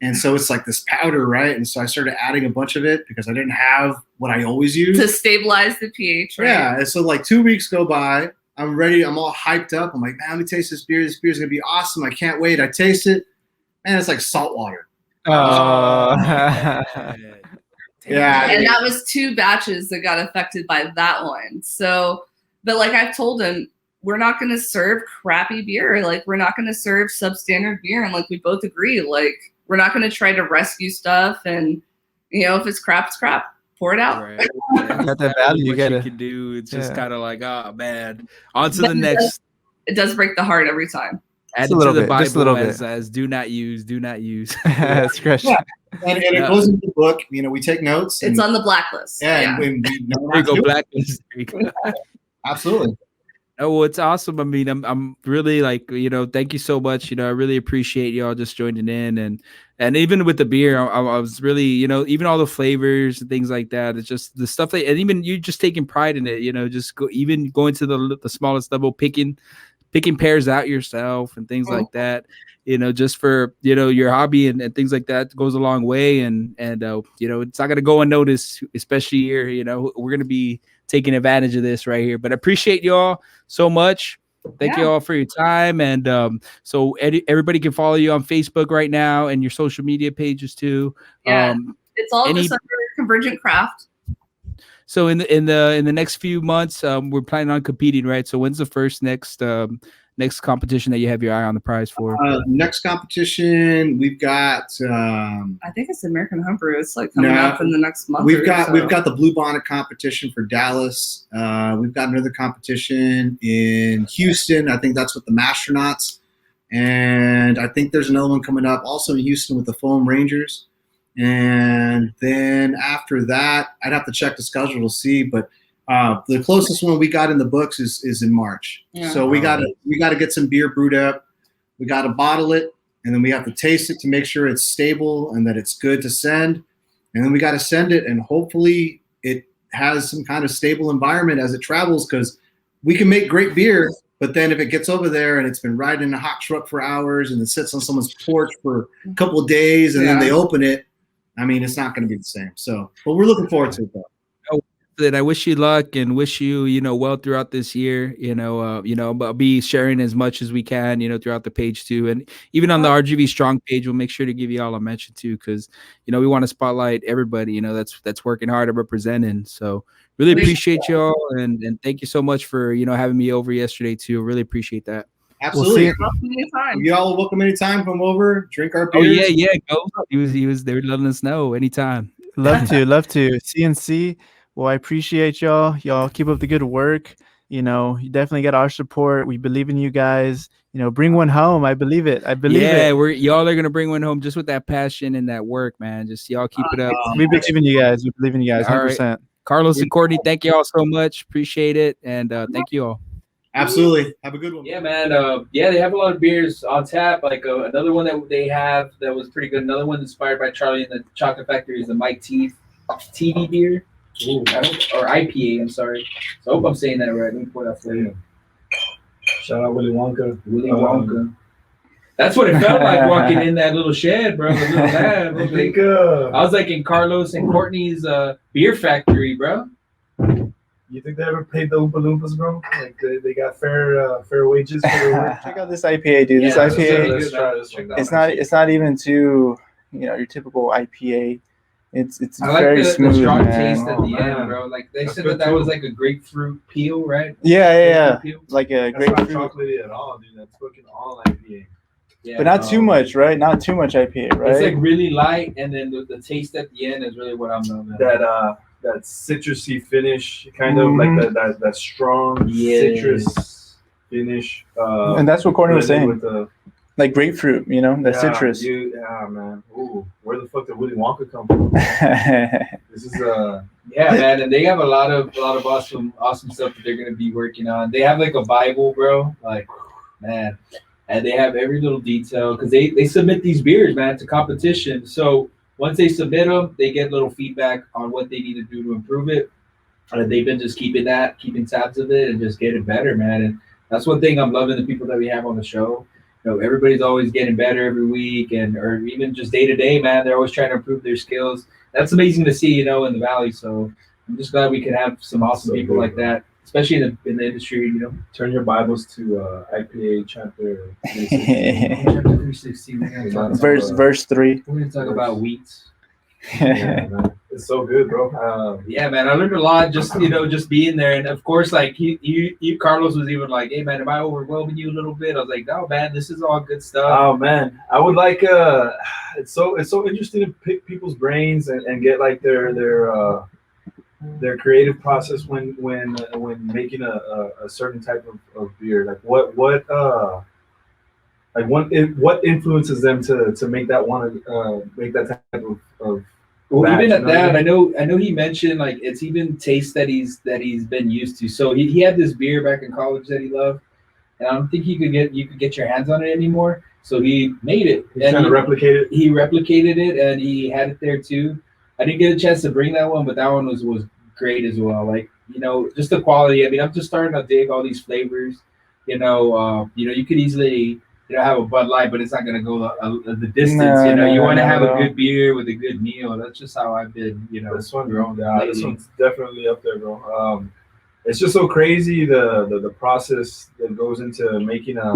And so it's like this powder, right? And so I started adding a bunch of it because I didn't have what I always use. To stabilize the pH, right? Yeah. And so like 2 weeks go by. I'm ready. I'm all hyped up. I'm like, man, let me taste this beer. This beer's going to be awesome. I can't wait. I taste it. Man, it's like salt water. Yeah. And that was 2 batches that got affected by that one. So, but like I've told him, we're not going to serve crappy beer. Like we're not going to serve substandard beer. And like we both agree, like we're not going to try to rescue stuff. And, if it's crap, it's crap. Pour it out. Right. Got that value. What you can do. It's just kind of like, oh man, on to the next. It does break the heart every time. Add it to the Bible just a little bit. As do not use. That's correct. Yeah. And it goes into the book. We take notes. It's on the blacklist. Yeah. And we know there you go, blacklist. There you go. Absolutely. Oh, well, it's awesome. I mean, I'm really like, thank you so much. I really appreciate y'all just joining in, and even with the beer, I was really, even all the flavors and things like that. It's just the stuff that, and even you just taking pride in it. Just going to the smallest level, picking pairs out yourself and things like that. Just for your hobby and things like that goes a long way, and it's not gonna go unnoticed, especially here. We're gonna be taking advantage of this right here. But I appreciate y'all so much. Thank you all for your time. And so everybody can follow you on Facebook right now and your social media pages too. Yeah, it's all just under Convergent Craft. So in the next few months, we're planning on competing, right? So when's the first next competition that you have your eye on the prize for? Next competition, we've got. I think it's American Homebrew. It's like coming up in the next month. We've got the Blue Bonnet competition for Dallas. We've got another competition in Houston. I think that's with the Mastronauts, and I think there's another one coming up also in Houston with the Foam Rangers. And then after that, I'd have to check the schedule to see, but. The closest one we got in the books is in March. Yeah. So we got to get some beer brewed up. We got to bottle it, and then we have to taste it to make sure it's stable and that it's good to send. And then we got to send it, and hopefully it has some kind of stable environment as it travels, because we can make great beer, but then if it gets over there and it's been riding in a hot truck for hours and it sits on someone's porch for a couple of days and then they open it, I mean, it's not going to be the same. So, but we're looking forward to it though. That I wish you luck and wish you, well throughout this year. I'll be sharing as much as we can, throughout the page too, and even on the RGV Strong page, we'll make sure to give you all a mention too, because we want to spotlight everybody, that's working hard and representing. So really appreciate y'all, and thank you so much for having me over yesterday too. Really appreciate that. Absolutely. Anytime. Y'all are welcome anytime. Come over, drink our beers. Oh yeah, go. He was. They were letting us know anytime. Love to. CNC. Well, I appreciate y'all. Y'all keep up the good work. You definitely got our support. We believe in you guys. Bring one home. I believe it. Yeah, y'all are gonna bring one home just with that passion and that work, man. Just y'all keep it up. We believe in you guys. 100%. Right. Carlos and Courtney, thank you all so much. Appreciate it, and thank you all. Absolutely. Have a good one. Yeah, man. They have a lot of beers on tap. Like another one that they have that was pretty good. Another one inspired by Charlie and the Chocolate Factory is the Mike TV beer. Ooh, or IPA, I'm sorry. So I hope I'm saying that right. Let me pour that for you. Shout out Willy Wonka. Wonka. That's what it felt like walking in that little shed, bro. The little lab. I was like in Carlos and Courtney's beer factory, bro. You think they ever paid the Oompa Loompas, bro? Like they got fair wages for their work? Check out this IPA, dude. This IPA, it's not even too, your typical IPA. It's very smooth. The strong man. taste at the end, bro. Like they said that was like a grapefruit peel, right? Yeah. Like a grapefruit. grapefruit. That's not chocolatey at all, dude. That's fucking all IPA. Yeah, but not too much, right? Not too much IPA, right? It's like really light, and then the taste at the end is really what I'm loving. That citrusy finish, kind of like that strong citrus finish. And that's what Courtney was saying. With the, like grapefruit, you know, that citrus. Yeah, man. Ooh, where the fuck did Willy Wonka come from? This is yeah, man, and they have a lot of awesome stuff that they're gonna be working on. They have like a Bible, bro. Like, man, and they have every little detail because they submit these beers, man, to competition. So once they submit them, they get little feedback on what they need to do to improve it. And they've been just keeping tabs of it and just getting better, man. And that's one thing I'm loving the people that we have on the show. You know, everybody's always getting better every week, or even just day to day, man. They're always trying to improve their skills. That's amazing to see, you know, in the Valley. So I'm just glad we can have some awesome people like that, especially in the industry. You know, turn your Bibles to IPA chapter 316. Verse 3. We're gonna talk about wheat. Yeah, man. It's so good, bro. Yeah, man, I learned a lot just being there, and of course, like he Carlos was even like, "Hey, man, am I overwhelming you a little bit?" I was like, "No, man, this is all good stuff." Oh man, I would like it's so interesting to pick people's brains and get like their creative process when making a certain type of beer. Like what influences them to make that make that type of well, batch, even at that, I mean? I know he mentioned like it's even taste that he's been used to. So he had this beer back in college that he loved, and I don't think you could get your hands on it anymore. So he made it. He's trying to replicate it. He replicated it, and he had it there too. I didn't get a chance to bring that one, but that one was great as well. Like, you know, just the quality. I mean, I'm just starting to dig all these flavors. You know, you could easily have a Bud Light, but it's not gonna go the distance. No, you want to have no. a good beer with a good meal. That's just how I've been. This one, bro. Yeah, this one's definitely up there, bro. It's just so crazy the process that goes into making a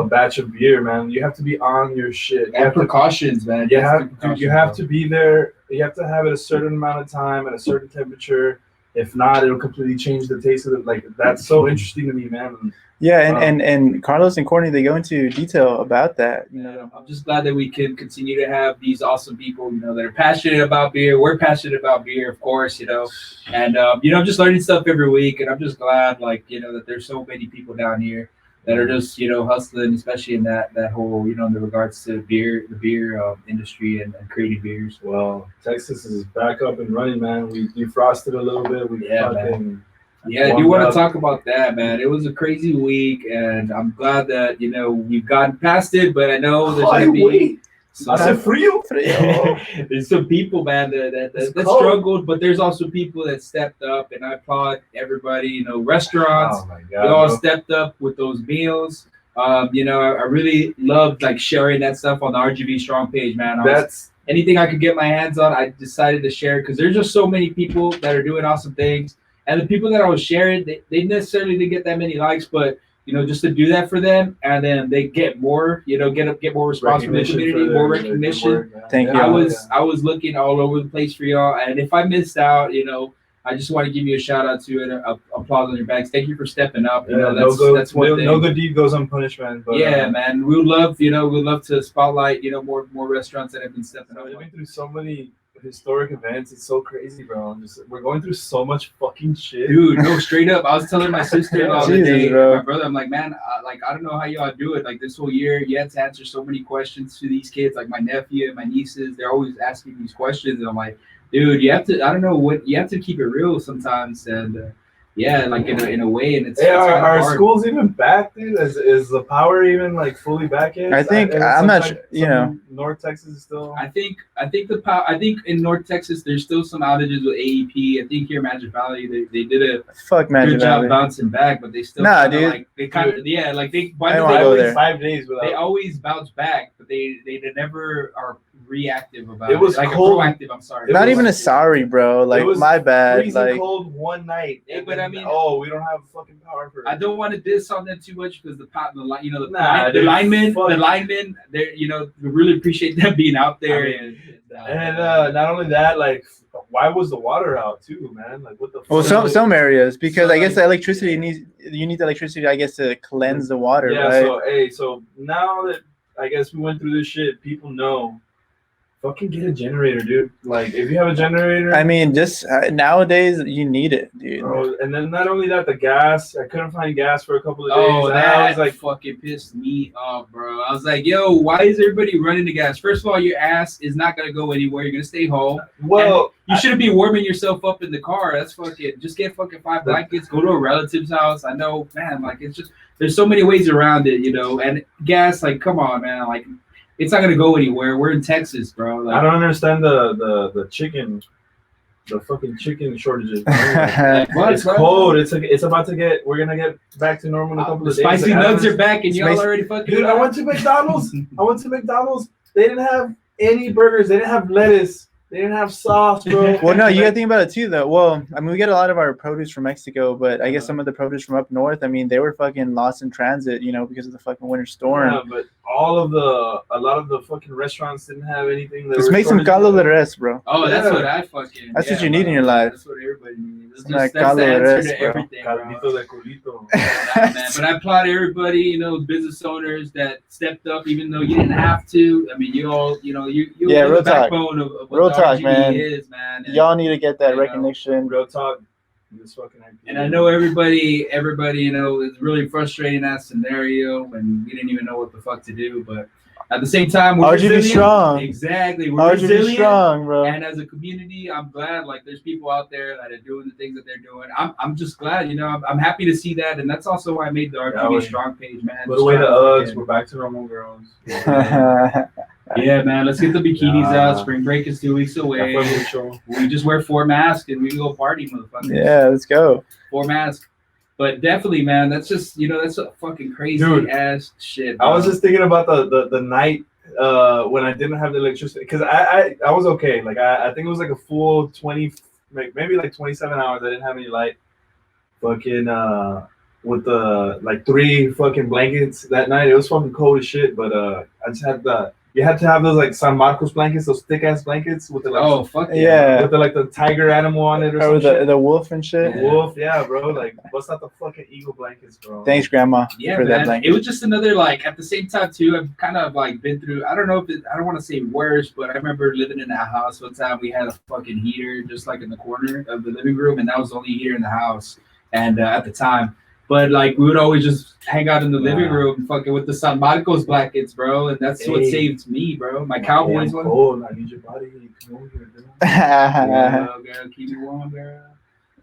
batch of beer, man. You have to be on your shit. And precautions, man. You have to be there. You have to have it a certain amount of time at a certain temperature. If not, it'll completely change the taste of it. Like, that's so interesting to me, man. Yeah, and Carlos and Courtney, they go into detail about that. You know, I'm just glad that we can continue to have these awesome people, you know, that are passionate about beer. We're passionate about beer, of course, you know, and I'm just learning stuff every week, and I'm just glad, like, you know, that there's so many people down here that are just, you know, hustling, especially in that whole, you know, in the regards to the beer industry and creating beers. Well, Texas is back up and running, man. We defrosted a little bit. Yeah, I do want to talk about that, man. It was a crazy week, and I'm glad that, you know, we've gotten past it, but I know there's going to be there's some people, man, that struggled, but there's also people that stepped up, and I applaud everybody. You know, restaurants, they all stepped up with those meals. You know, I really loved like sharing that stuff on the RGV Strong page, man. Anything I could get my hands on, I decided to share because there's just so many people that are doing awesome things. And the people that I was sharing, they necessarily didn't get that many likes, but, you know, just to do that for them, and then they get more, you know, get more response from the community, more recognition. Thank you. I was looking all over the place for y'all, and if I missed out, you know, I just want to give you a shout out to it, applause on your backs. Thank you for stepping up. You know, that's one thing. No good deed goes unpunished, man. But, man, we would love to spotlight, you know, more restaurants that have been stepping up. We've been through so many historic events. It's so crazy, bro. We're going through so much fucking shit, dude. No, straight up. I was telling my sister the other day, my brother, I'm like, man, I don't know how y'all do it. Like, this whole year, you had to answer so many questions to these kids. Like my nephew and my nieces, they're always asking these questions, and I'm like, dude, you have to. I don't know what you have to keep it real sometimes, and like in a way, and it's. Hey, are schools even back, dude? Is the power even like fully back in? I think I'm not sure. You know, North Texas is still. I think the power. I think in North Texas there's still some outages with AEP. I think here in Magic Valley they did a good job bouncing back, but they still. Nah, dude. Like, they kind of like they. I don't want to go there. 5 days without. They always bounce back, but they never are reactive about it. Was like cold. proactive. I'm sorry. Not even a sorry, bro. Like, my bad. Freezing like cold one night. Yeah, but I mean, we don't have fucking power for it. I don't want to diss on them too much because the linemen, they we really appreciate them being out there. And not only that, like, why was the water out too, man? Like, what the? Well, some areas, because I guess the electricity you need the electricity, I guess, to cleanse the water. Yeah. Right? So now that I guess we went through this shit. People know. Fucking get a generator, dude. Like, if you have a generator. I mean, just nowadays you need it, dude. Bro, and then not only that, the gas. I couldn't find gas for a couple of days. Oh, and that I was like, fucking pissed me off, bro. I was like, yo, why is everybody running to gas? First of all, your ass is not gonna go anywhere. You're gonna stay home. well, and you shouldn't be warming yourself up in the car. That's fucking. Just get fucking 5 blankets. Go to a relative's house. I know, man. Like, it's just there's so many ways around it, you know. And gas, like, come on, man. Like, it's not gonna go anywhere. We're in Texas, bro. Like, I don't understand the chicken. The fucking chicken shortages. Bro. It's cold. It's about to get. We're gonna get back to normal in a couple of days. Spicy nugs are back, and y'all already fucking. Dude, I went to McDonald's. They didn't have any burgers. They didn't have lettuce. They didn't have sauce, bro. Well, no, you got to think about it too, though. Well, I mean, we get a lot of our produce from Mexico, but I guess some of the produce from up north, I mean, they were fucking lost in transit, you know, because of the fucking winter storm. Yeah, but a lot of the fucking restaurants didn't have anything. Just make some caldo de res, bro. Oh, that's what I fucking. That's what you need in your life. That's what everybody needs. Like That's the caldo de answer res, to bro. everything, bro. Caldito de culito. Nah, man. But I applaud everybody, you know, business owners that stepped up, even though you didn't have to. I mean, you all, you know, you Yeah, the real talk. backbone of what Real talk, RGB man. is, man. And, Y'all need to get that You know, recognition. Real talk. This fucking IPA. and I know everybody, you know, is really frustrating that scenario, and we didn't even know what the fuck to do. But at the same time, we're RGB resilient. strong. Exactly, we're RGB resilient. strong, bro. And as a community, I'm glad like there's people out there that are doing the things that they're doing. I'm just glad, you know, I'm happy to see that, and that's also why I made the RGB Strong page, man. Put Just away the trying to Uggs. fucking- We're back to normal, girls. Yeah, man. Let's get the bikinis Yeah. out. Spring break is 2 weeks away. We just wear 4 masks and we can go party, motherfucker. Yeah, let's go. 4 masks. But definitely, man, that's just, you know, that's a fucking crazy Dude, ass shit. I was bro. just thinking about the night when I didn't have the electricity, because I was okay. Like I think it was like a full 20, maybe like 27 hours. I didn't have any light. Fucking with the like 3 fucking blankets that night. It was fucking cold as shit. But I just had you had to have those like San Marcos blankets, those thick ass blankets with the like, Oh, fuck Yeah. with the like the tiger animal on it or Or something. the wolf and shit. The wolf, yeah, bro. Like, what's not the fucking eagle blankets, bro? Thanks, Grandma, Yeah, for that man. blanket. It was just another, like, at the same time, too, I've kind of, like, been through, I don't know if I don't want to say worse, but I remember living in that house one time. We had a fucking heater just, like, in the corner of the living room, and that was the only heater in the house and at the time. But, like, we would always just hang out in the living room fucking with the San Marcos blankets, bro, and that's what saved me, bro. My Cowboys one. Oh, I need your body. Come over here, dude. Girl, keep me warm, girl.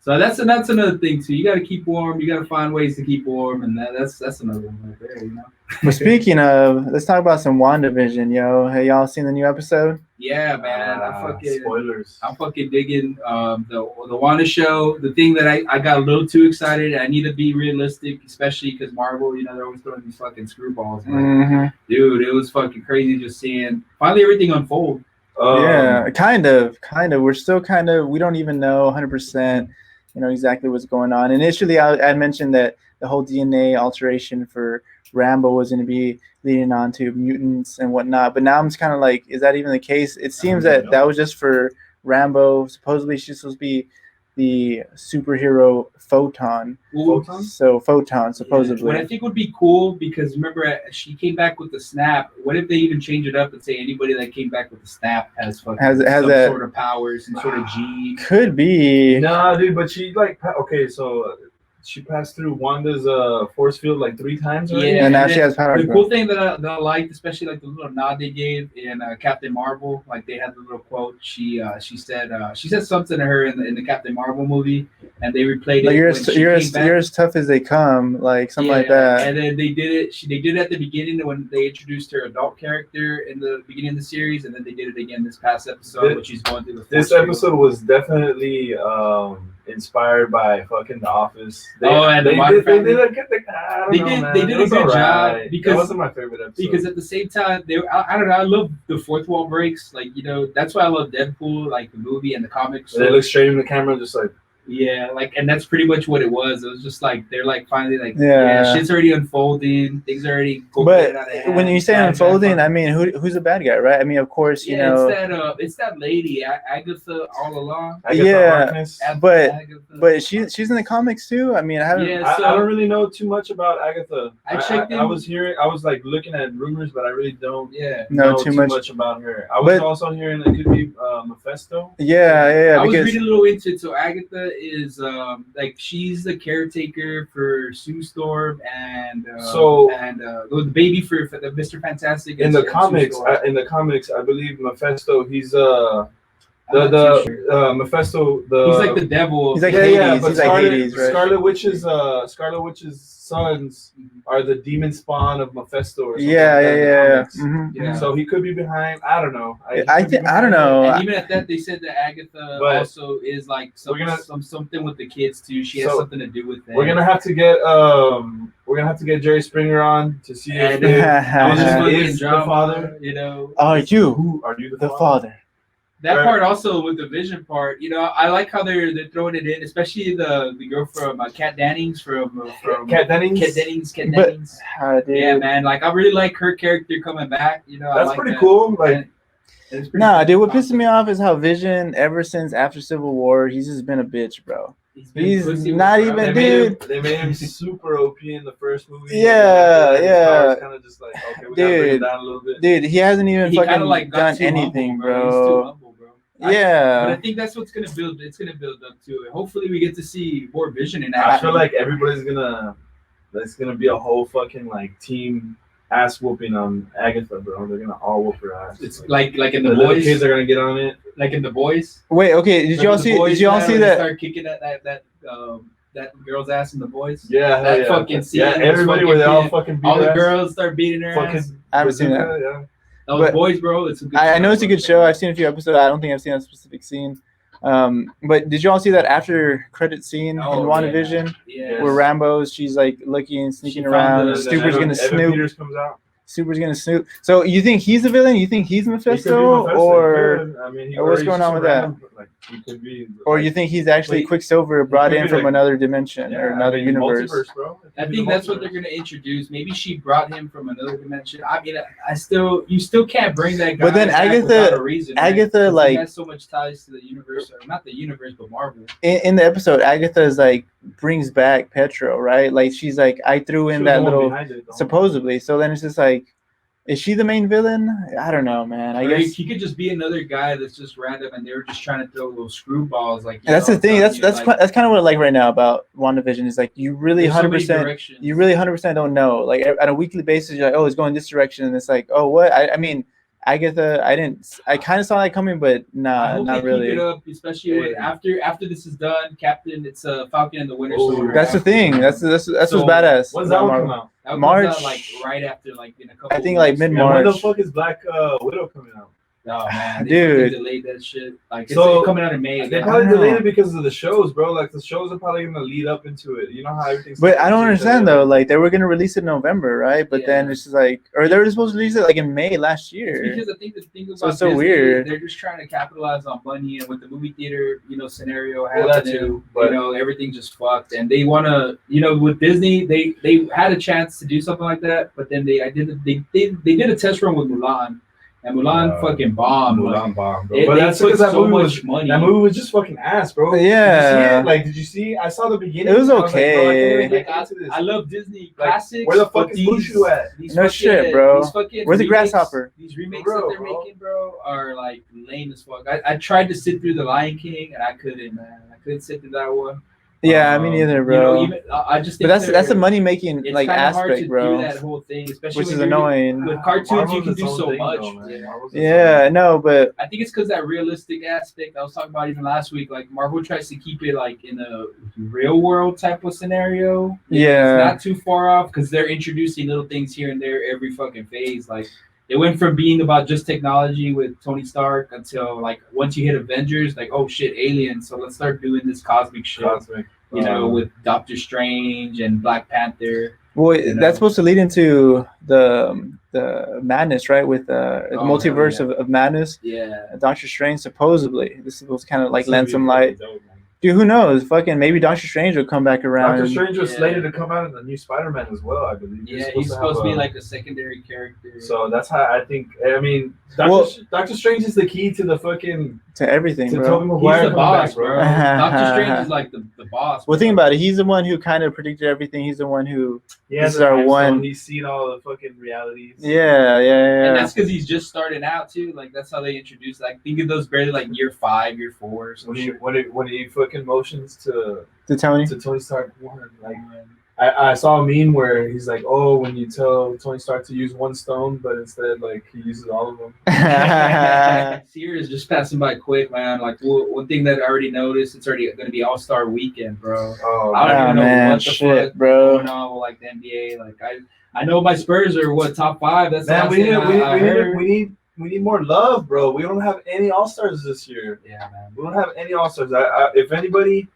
So that's another thing too. You got to keep warm. You got to find ways to keep warm, and that's another one right there. You know. Well, speaking of, let's talk about some WandaVision, yo. Have y'all seen the new episode? Yeah, man. Spoilers. I'm fucking digging the Wanda show. The thing that I got a little too excited. I need to be realistic, especially because Marvel, you know, they're always throwing these fucking screwballs. But, dude, it was fucking crazy just seeing finally everything unfold. Yeah, kind of. We're still we don't even know 100%, you know, exactly what's going on. Initially, I mentioned that the whole DNA alteration for Rambo was going to be leading on to mutants and whatnot. But now I'm just kind of like, is that even the case? It seems that was just for Rambo. Supposedly she's supposed to be the superhero Photon. Photon? So Photon, supposedly. What I think would be cool, because remember she came back with the snap. What if they even change it up and say anybody that came back with the snap has fucking has some that sort of powers, some sort of G? Could be. Nah, dude, but she like so she passed through Wanda's force field like 3 times already. Yeah, and now and she has powers. The cool thing that I liked, especially like the little nod they gave in Captain Marvel, like they had the little quote. She said something to her in the Captain Marvel movie, and they replayed Like it. you're as tough as they come, like something like that. And then they did it. They did it at the beginning when they introduced her adult character in the beginning of the series, and then they did it again this past episode, which she's going through the. This episode was definitely inspired by fucking The Office. They did a good job because it wasn't my favorite episode. Because at the same time, I don't know. I love the fourth wall breaks. Like, you know, that's why I love Deadpool, like the movie and the comics. They look straight in the camera, just like. Yeah, like, and that's pretty much what it was. It was just like they're like finally like, Yeah. shit's already unfolding. Things are already getting But out of hand. when you say Bad guy unfolding, fucking- I mean, who's the bad guy, right? I mean, of course, you know. it's that lady Agatha all along. Agatha Yeah, Harkness. but Agatha. but she's in the comics too. I mean, I haven't. Yeah, I don't really know too much about Agatha. I checked I was like looking at rumors, but I really don't know too much about her. I was also hearing it could be Mephisto. Yeah. I was Because reading a little into it. So Agatha is like she's the caretaker for Sue Storm and the baby for the Mr. Fantastic. In the Sue comics, Storm. I believe Mephisto. He's I'm not too sure. Mephisto. He's like the devil. He's like yeah, Hades. but He's like Hades, right? Scarlet Witch's sons are the demon spawn of Mephisto. Or something Yeah. like that in the comics. Mhm. Yeah. So he could be behind. I don't know. I don't know. And even at that, they said that Agatha But also is like something with the kids too. She has So, something to do with that. We're gonna have to get Jerry Springer on to see if is the father. You know, Are you Who are you the father? that part also with the Vision part. You know, I like how they're throwing it in, especially the girl from Kat Dennings from Kat Dennings? Kat Dennings. Dude. Yeah, man. Like I really like her character coming back. You know, I That's like pretty that. cool. Like, And it's pretty Nah, cool dude. What pisses concept. me off is how Vision, ever since after Civil War, he's just been a bitch, bro. been He's pussy not with even, Robin. dude. They made him super OP in the first movie. Yeah. Kind of just like, okay, we gotta bring it down a little bit. Dude, he hasn't even He kinda, fucking like, got done too anything, humble, bro. He's too bro. humble, bro. But I Yeah. think that's what's gonna build. It's gonna build up to it. Hopefully, we get to see more Vision in I action. feel like everybody's gonna. There's gonna be a whole fucking like team ass whooping on Agatha, bro. They're gonna all whoop her ass. It's like in the the little boys. kids are gonna get on it. Like in the boys. Wait, okay. Did y'all see? Did y'all see that? Start kicking that girl's ass in the boys. Yeah, That yeah. fucking scene. Yeah, everybody where they all fucking beat all her the ass. girls start beating her Fucking ass. I haven't seen that. Yeah. Those But boys, bro. It's a good. I show, know it's a bro. good show. I've seen a few episodes. I don't think I've seen a specific scene. But did y'all see that after credit scene in WandaVision Yeah. where Rambo's she's like looking, sneaking She found around, the- Stuber's Evan gonna snoop. Peters comes out. Super's gonna snoop. So you think he's the villain? You think he's He could be Mephisto, Mephisto, or I mean, or what's going on with that? Like, he could be, or you think he's actually Wait, Quicksilver brought could in be from like- another dimension or another universe? Multiverse, bro. I think that's what they're gonna introduce. Maybe she brought him from another dimension. I mean, you still can't bring that guy. But then back Agatha- without a reason, right? Agatha, 'Cause he like- has so much ties to the universe, or not the universe, but Marvel. In the episode, Agatha is like brings back Petro, right? Like she's like, I threw in that little supposedly. So then it's just like, is she the main villain? I don't know, man. I Or guess he could just be another guy that's just random, and they were just trying to throw little screwballs. Like that's the thing. That's like, kind of what I like right now about WandaVision is like you really there's so many 100%. directions. You really 100% don't know. Like on a weekly basis, you're like, oh, it's going this direction, and it's like, oh, what? I mean, Agatha, I kind of saw that coming, but I nah, hope not they really. keep it up, especially with, after this is done. Captain, it's Falcon and the Winter Soldier. That's the thing. That's what's badass. When's that one come out? That comes March. out, like right after, like in a couple. I think like weeks. mid-March. When the fuck is Black Widow coming out? Oh man, Dude. they delayed that shit. Like it's So, coming out in May. They again. probably I don't delayed know. it because of the shows, bro. Like the shows are probably gonna lead up into it. You know how everything's. But I don't understand though. Like they were gonna release it in November, right? But then Yeah. it's just like, or they were supposed to release it like in May last It's year. because I think the thing about So it's so Disney, weird. they're just trying to capitalize on money, and with the movie theater, scenario Well, that happening, too, but- everything just fucked, and they want to, with Disney, they had a chance to do something like that, but then they did a test run with Mulan, and Mulan fucking bombed. Mulan bomb, bro. They But that's put because that so movie much was money. That movie was just fucking ass, bro. Yeah. Did you see? I saw the beginning. It was and I like, bro, I can't okay. even get into this. I love Disney Like, classics. where the but fuck is Mushu at? these No fucking- shit, bro. these fucking Where's the remakes- grasshopper? These remakes Bro, that they're bro. making, bro, are like lame as fuck. I tried to sit through The Lion King, and I couldn't, man. I couldn't sit through that one. Yeah, me neither, bro. I just. But Think that's a they're- money making it's like kinda hard aspect, to bro. do that whole thing, especially Which when is you're- annoying. With cartoons, Marvel's you can do its own so thing, much. though, man. Yeah. Marvel's its Yeah, no, but I think it's because that realistic aspect I was talking about even last week. Like Marvel tries to keep it like in a real world type of scenario. yeah, It's not too far off because they're introducing little things here and there every fucking phase. Like it went from being about just technology with Tony Stark until like once you hit Avengers, like oh shit, aliens. So let's start doing this cosmic shit. Cosmic. With Doctor Strange and Black Panther. well, you know. that's supposed to lead into the madness, right? With the Oh, multiverse hell yeah. of madness. Yeah. Doctor Strange supposedly this is supposed to kind of like It's gonna lend be some fucking light. dope, man. Dude, who knows? Fucking maybe Doctor Strange will come back around. Doctor Strange was slated to come out in the new Spider-Man as well, I believe. Yeah, he's supposed to be like a secondary character. So that's how I think. I mean, Doctor Strange is the key to the fucking to everything, bro. Tobey Maguire, he's the boss, back, bro. Doctor Strange is like the boss. Well, think about it. He's the one who kind of predicted everything. He's the one who. This is our one. He's seen all the fucking realities. Yeah. And that's because he's just starting out too. Like that's how they introduced. Like think of those barely like year 5, year 4. When he fucking motions to Tony Stark, like I saw a meme where he's like, oh, when you tell Tony Stark to use one stone, but instead like he uses all of them. Seer is just passing by quick, man. Like one thing that I already noticed, it's already going to be All-Star Weekend, bro. Oh, I don't even know what the fuck bro. going on with like the NBA. Like I know my Spurs are top 5. That's man. We need more love, bro. We don't have any All-Stars this year. Yeah, man. We don't have any All-Stars. If anybody,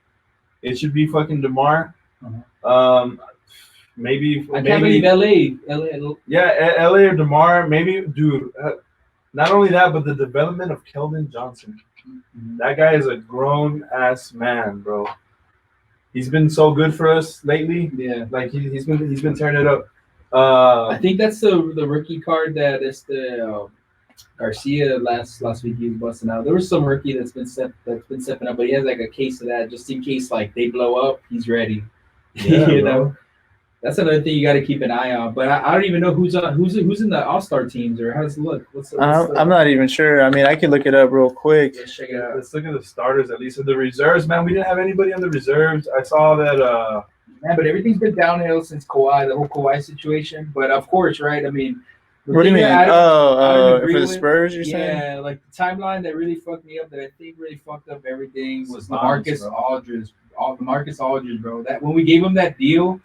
it should be fucking DeMar. Maybe I can't believe LA. Yeah, LA or DeMar. Maybe, dude. Not only that, but the development of Keldon Johnson. Mm-hmm. That guy is a grown ass man, bro. He's been so good for us lately. Yeah, like he's been tearing it up. I think that's the rookie card that is the Garcia last week he was busting out. There was some rookie that's been stepping up, but he has like a case of that just in case like they blow up, he's ready. Yeah, you know, that's another thing you got to keep an eye on. But I don't even know who's in the All-Star teams or how does it look. I'm not even sure. I mean, I can look it up real quick. Let's check it out. Let's look at the starters at least. In the reserves, man, we didn't have anybody on the reserves. I saw that. Man, but everything's been downhill since Kawhi, the whole Kawhi situation. But of course, right? I mean. What do you mean? For the Spurs, you're saying? Yeah, like the timeline that really fucked me up, that I think really fucked up everything was LaMarcus Aldridge. LaMarcus Aldridge, bro. That when we gave him that deal,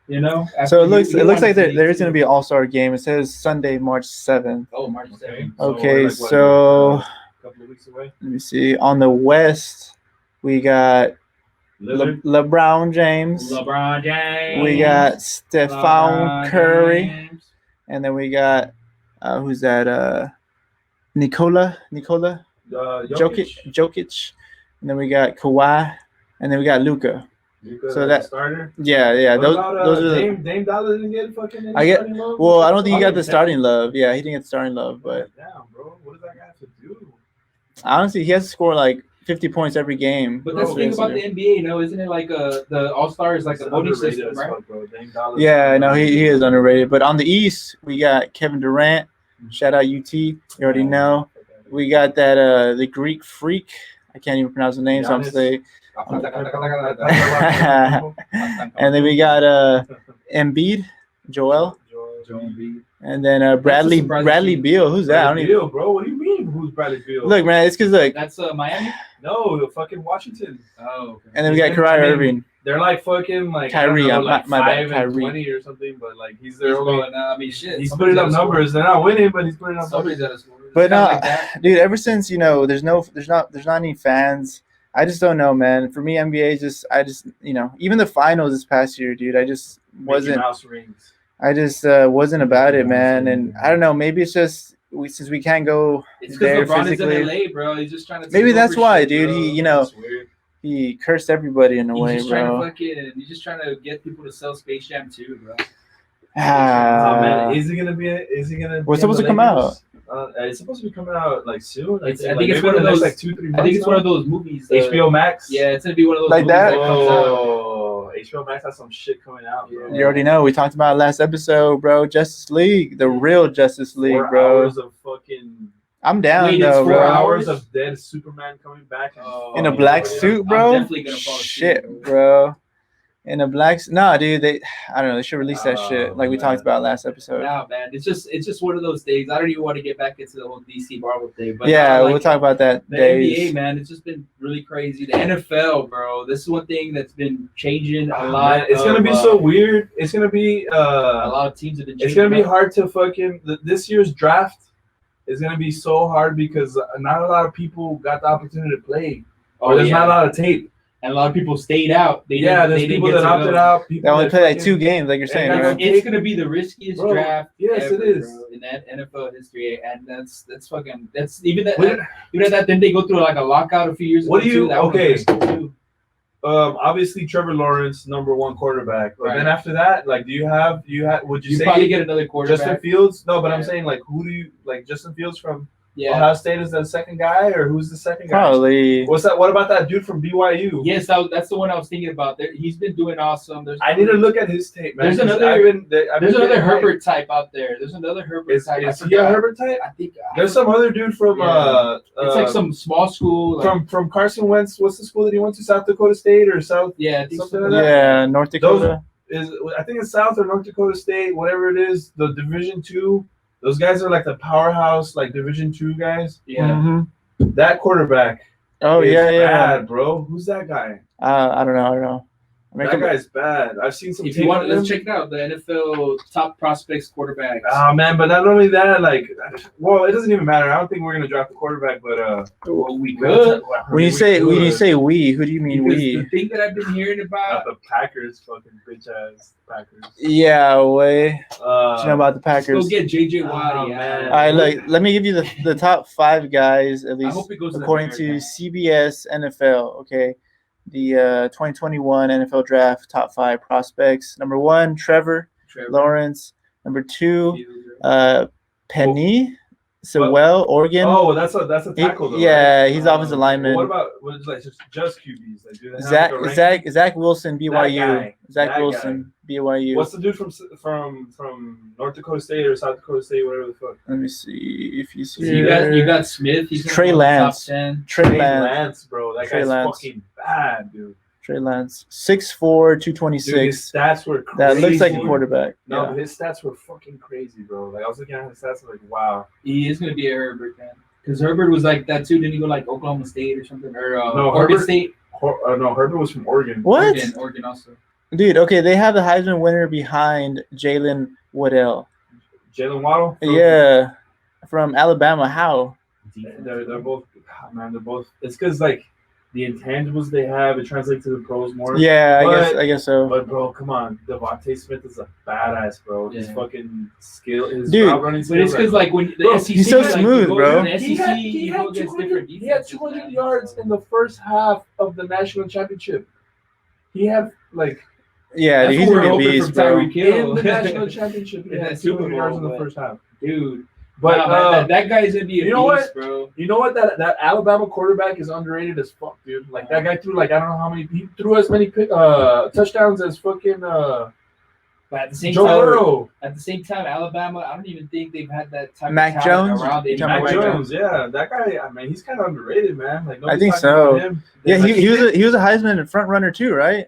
you know. So it looks like there's going to be an All-Star game. It says Sunday, March 7th. Oh, March 7th. Okay, so a couple of weeks away. Let me see. On the West, we got LeBron James. We got Stephon Curry. And then we got who's that? Nikola Jokic. And then we got Kawhi, and then we got Luka. So that starter. Yeah. Those are Dame Dollar didn't get fucking. starting love. Well, I don't think he got the starting love. Yeah, he didn't get the starting love, but damn, bro, what does that guy have to do? Honestly, he has to score like 50 points every game. But that's the thing about the NBA, isn't it? Like the All-Star is like a voting system, right? Yeah, no, he is underrated. But on the East, we got Kevin Durant. Shout out UT. You already know. We got that the Greek freak. I can't even pronounce the name, so I'm saying. And then we got Embiid, Joel Embiid. And then Bradley Beal. Who's that? Bradley Beal, bro. What do you mean? Who's Bradley Beal? Look, man, it's because that's Miami. No, fucking Washington. Oh, okay. And then we got Kyrie Irving. They're like fucking like Kyrie, my bad, 5-20 or something, but like he's their only. I mean, shit. He's putting up numbers. They're not winning, but he's putting up numbers. But no, dude. Ever since there's not any fans. I just don't know, man. For me, NBA I just even the finals this past year, dude. I just wasn't. I just wasn't about it, man. And I don't know. Maybe it's just since we can't go there physically. It's LA, bro. He's just trying to. Maybe that's why, dude. He he cursed everybody in a way, bro. He's just trying to get people to sell Space Jam 2, bro. Man, is he gonna? What's supposed to come out? It's supposed to be coming out like soon. I think it's one of those like 2-3 months. I think it's one of those movies. HBO Max. Yeah, it's gonna be one of those like movies that. Comes out. HBO Max has some shit coming out, bro. You already know. We talked about it last episode, bro. Justice League, the real Justice League, 4 bro. hours of fucking. I'm down. Wait, though, it's 4 bro. Hours of dead Superman coming back in a black suit, bro. I'm definitely gonna fall asleep, bro. In a black nah, dude. I don't know. They should release that shit like we talked about last episode. Nah, man. It's just one of those things. I don't even want to get back into the whole DC Marvel thing. But yeah, we'll talk about that. The NBA, man, it's just been really crazy. The NFL, bro. This is one thing that's been changing a lot. It's gonna be so weird. It's gonna be a lot of teams have been. It's gonna be hard to fucking this year's draft. Is gonna be so hard because not a lot of people got the opportunity to play, or there's not a lot of tape. And a lot of people stayed out. There's people that opted out. They only play like 2 games, like you're saying. Right? It's gonna be the riskiest draft. Yes, ever, it is in that NFL history, and that's even at that. Then they go through like a lockout a few years ago. What do you? Obviously Trevor Lawrence, #1 quarterback. But then Right. after that, like, would you You say probably get another quarterback. Justin Fields? No, but I'm Yeah. saying, like, who do you like? Justin Fields from Yeah. Ohio State is the second guy, or who's the second guy? Probably. What's that? What about that dude from BYU? Yes, that's the one I was thinking about. He's been doing awesome. I need to look at his tape, man. There's 'cause another- I've been There's another getting hyped. Herbert type out there. There's another Herbert Is type. I he a forgot. Herbert type? I think There's some other dude from Yeah. It's like some small school. Like, from Carson Wentz. What's the school that he went to? South Dakota State or South? yeah, I think something so. like that. Yeah, North Dakota. I think it's South or North Dakota State, whatever it is. The Division II. Those guys are like the powerhouse, like Division II guys. Yeah. Mhm. That quarterback. Oh is yeah, yeah. bad, bro. Who's that guy? I don't know. That guy's bad. I've seen some. If tape you want, of let's him. check it out. The NFL top prospects quarterbacks. Oh man, but not only that, like, well, it doesn't even matter. I don't think we're gonna draft the quarterback, but Well, we could. When you say who do you mean Because we? the thing that I've been hearing not about. the Packers, fucking bitch ass Packers. Yeah, way. What you know about the Let's go Packers? get JJ Watt. Oh, yeah. man. All right, look. Let me give you the top 5 guys at I least hope it goes to the according to Americans. CBS NFL. Okay, the 2021 NFL Draft top 5 prospects. Number 1, Trevor Lawrence. Number 2, Penny Sewell, Oregon. Oh, that's a tackle, though. Yeah, right? he's offensive lineman. What about like just QBs? Like, do they have, like, a ranking? Zach Wilson, BYU. guy. Zach That Wilson, BYU. What's the dude from North Dakota State or South Dakota State, whatever the fuck? Let me see if you see. So you got Smith. He's gonna Trey go in the Lance. Top 10. Trey Lance. Lance, bro. That Trey guy's Lance. fucking bad, dude. Trey Lance, 6'4", Dude, 226. his stats were crazy. That looks like a quarterback. No, Yeah. but his stats were fucking crazy, bro. Like, I was looking at his stats, like, wow. He is gonna be a Herbert man. Because Herbert was like that too. Didn't he go like Oklahoma State or something? Or No, Oregon Herbert- State? No, Herbert was from Oregon. What? Oregon also. Dude, okay, they have the Heisman winner behind Jalen Waddell. Jalen Waddle? Yeah, from Alabama. How? They're both, man, they're both. It's because, like, the intangibles they have, it translates to the pros more. Yeah, But- I guess so. But, bro, come on. Devontae Smith is a badass, bro. His Yeah. fucking skill, his Dude, route running But skill. it's because like when the Bro, SEC, he's so like, smooth, you go bro. to the SEC, you go against different he had defenses, 200 man. yards in the first half of the national championship. He had, like, Yeah, That's he's what we're gonna be a hoping beast, from bro. Tyreek Hill. in the national championship, he In had that Super 200 yards in Bowl, the but- first half. Dude. But Nah, man, that guy's gonna be a you know beast, what? bro. You know what? That Alabama quarterback is underrated as fuck, dude. Like, that guy threw, like, I don't know how many. He threw as many touchdowns as fucking But at the same Joe time, Burrow. Alabama, I don't even think they've had that type Mac of talent Jones? around You it. talking Mac about Mac Jones, yeah, that guy. I mean, he's kind of underrated, man. Like, I think nobody's talking so. about him. Yeah, Like, he was a Heisman front runner too, right?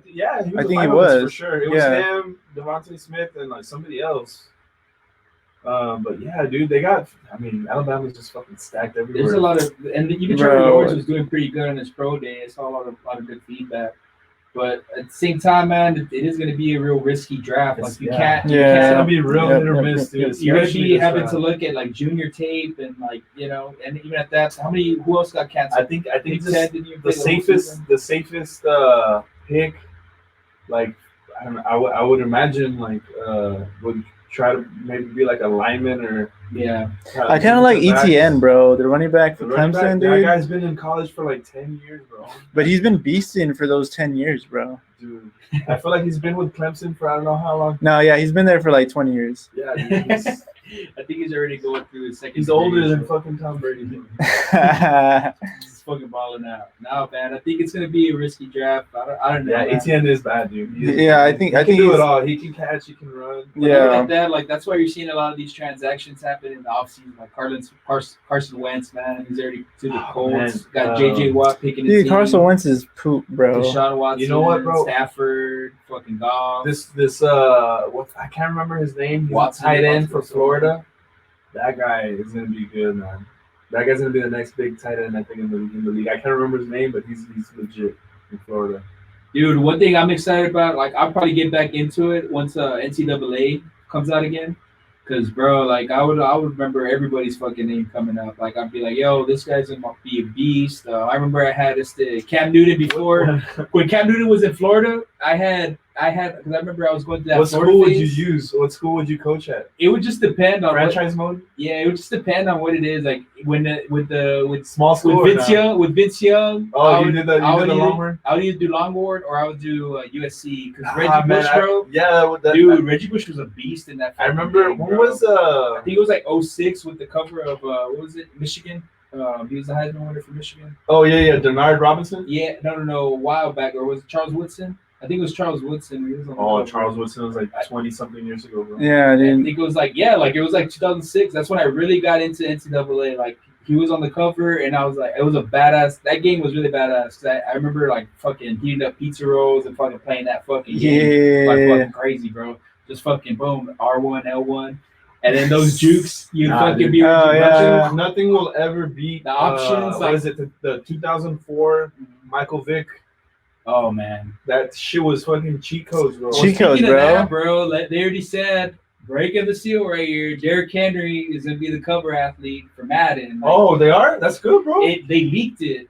yeah, he was I think he a finalist was. for sure. It was him, Devontae Smith, and like somebody else. But yeah, dude, they got. I mean, Alabama's just fucking stacked everywhere. There's a lot of, and even Bro. Trevor Lawrence was doing pretty good on his pro day. I saw a lot of good feedback. But at the same time, man, it is going to be a real risky draft. Like you can't, Yeah. It's you gonna be real Yep, hit or yep, miss, yep, dude. yep. you're going to especially be this having round. to look at like junior tape and like and even at that, who else got canceled? I think Big this, Ten didn't even the play whole season. safest pick, like, I don't know, I would imagine, like, would try to maybe be like a lineman or Yeah, I kind of like ETN, bro, the running back for The running Clemson, back, that dude. guy's been in college for like 10 years, bro. But he's been beasting for those 10 years, bro. Dude, I feel like he's been with Clemson for I don't know how long. No, yeah, he's been there for like 20 years. Yeah, dude, I think he's already going through his second. he's older degree, than so fucking Tom Brady. Dude. he's fucking balling out. No, man, I think it's going to be a risky draft. I don't know. Yeah, man. ATN is bad, dude. Yeah, I think he can do he's- it all. He can catch, he can run. But even Yeah. at that, like that's why you're seeing a lot of these transactions happen in the offseason. Like Carson Wentz, man, he's already to the Colts. man. Got JJ Watt picking his Dude, team. Carson Wentz is poop, bro. Deshaun Watson. You know what, bro? Stafford, fucking Goff. This what I can't remember his name. He's a Watson, tight end Watson. for Florida. That guy is gonna be good, man. That guy's gonna be the next big tight end, I think, in the league. I can't remember his name, but he's legit in Florida. Dude, one thing I'm excited about, like I'll probably get back into it once NCAA comes out again. Cause bro, like I would remember everybody's fucking name coming up. Like I'd be like, yo, this guy's gonna be a beast. I remember I had Cam Newton before. When Cam Newton was in Florida, I had because I remember I was going through that. What Florida school would you phase. use? What school would you coach at? It would just depend on Franchise mode? Yeah, it would just depend on what it is. Like with Small school with Vince Young, Oh, you did the Longboard? I would either do longboard or I would do USC because Ah, Reggie Bush, bro. Dude, Reggie Bush was a beast in that. I remember game, when bro. was I think it was like 06 with the cover of what was it, Michigan? He was the Heisman winner for Michigan. Oh yeah, Denard Robinson. Yeah, no, a while back, or was it Charles Woodson? I think it was Charles Woodson. He was on the cover. Charles Woodson was like 20-something years ago, bro. Yeah, I dude. think it was like it was like 2006. That's when I really got into NCAA. Like he was on the cover, and I was like, it was a badass. That game was really badass. 'Cause I remember like fucking heating up pizza rolls and fucking playing that fucking game like fucking crazy, bro. Just fucking boom, R1, L1, and then those jukes, you fucking be. Nothing will ever beat the options. What is it? The 2004 Michael Vick. Oh man, that shit was fucking cheat codes, bro. Cheat codes, Speaking of bro. that, bro, they already said break of the seal right here. Derrick Henry is gonna be the cover athlete for Madden. Like, oh, they are? That's good, bro. They leaked it.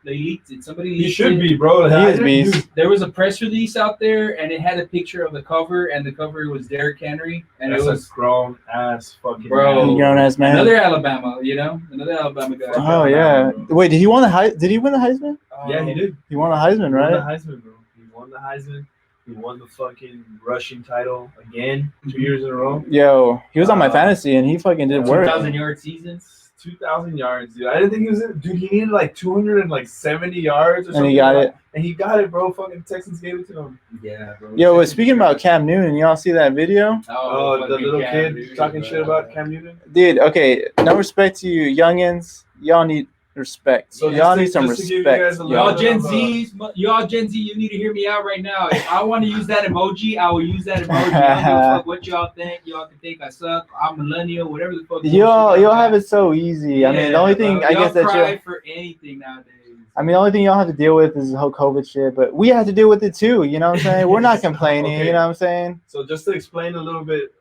Somebody leaked it. He should be, bro. He is beast. There was a press release out there, and it had a picture of the cover, and the cover was Derrick Henry, and That's it was a grown ass fucking bro, grown ass man. Another Alabama, another Alabama guy. Oh yeah. Wait, did he win the Heisman? Yeah, he did. He won the Heisman, right? He won the Heisman, bro. He won the Heisman. He won the fucking rushing title again 2 years in a row. Yo, he was on my fantasy and he fucking did work. 2,000-yard season. 2,000 yards, dude. I didn't think he was in. Dude, he needed like 270 yards or something. And he got it. And he got it, bro. Fucking Texans gave it to him. Yeah, bro. Yo, but speaking about Cam Newton, y'all see that video? Oh, the little kid talking shit about Cam Newton? Dude, okay, no respect to you youngins. Y'all need respect. So y'all need some respect. Y'all Gen Z, you need to hear me out right now. If I want to use that emoji, I will use that emoji. I don't give a fuck what y'all think. Y'all can think I suck. I'm millennial, whatever the fuck. Y'all have it so easy. I mean, the only thing I guess that cry for anything nowadays. I mean, the only thing y'all have to deal with is the whole COVID shit, but we have to deal with it too. You know what I'm saying? We're not complaining. Okay. You know what I'm saying? So just to explain a little bit,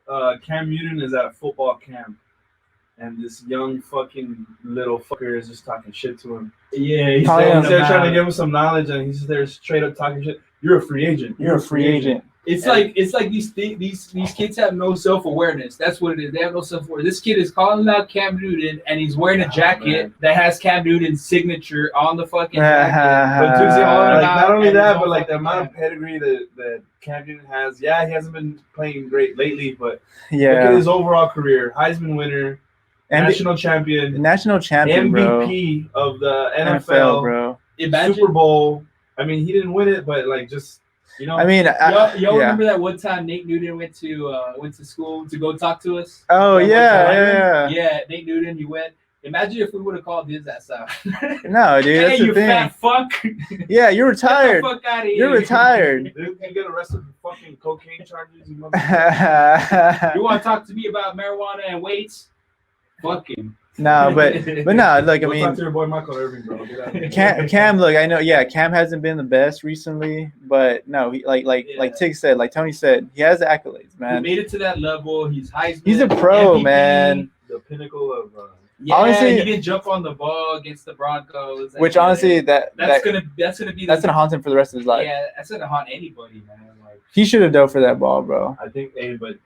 Cam Newton is at a football camp, and this young fucking little fucker is just talking shit to him. Yeah, he's there trying to give him some knowledge, and he's there straight up talking shit. You're a free agent. You're a free agent. It's like these kids have no self-awareness. That's what it is. They have no self-awareness. This kid is calling out Cam Newton, and he's wearing a jacket that has Cam Newton's signature on the fucking jacket. But dude, not only that, but like the fucking amount of pedigree that Cam Newton has. Yeah, he hasn't been playing great lately, but look Yeah. at his overall career. Heisman winner, national champion, MVP bro. of the NFL, bro. Imagine, Super Bowl. I mean, he didn't win it, but like just. You know, I mean, y'all remember that one time Nate Newton went to school to go talk to us? Oh yeah. Yeah, Nate Newton, he went. Imagine if we would have called his ass out. No, dude, that's hey, the you thing. fat fuck. Yeah, you're retired. Get the fuck out of here. You're retired. Dude, you get arrested for fucking cocaine charges. You You want to talk to me about marijuana and weights? Fuck him. No, but no, look, I Talk mean, to your boy Michael Irving, bro. Get out of here. Cam, look, I know, yeah, Cam hasn't been the best recently, but no, he like Tig said, like Tony said, he has the accolades, He man. made it to that level. He's Heisman. He's a pro, MVP. man. The pinnacle of. Yeah, honestly, he didn't jump on the ball against the Broncos. Which honestly, that's gonna haunt him for the rest of his life. Yeah, that's gonna haunt anybody, man. Like He should have dove for that ball, bro. I think, but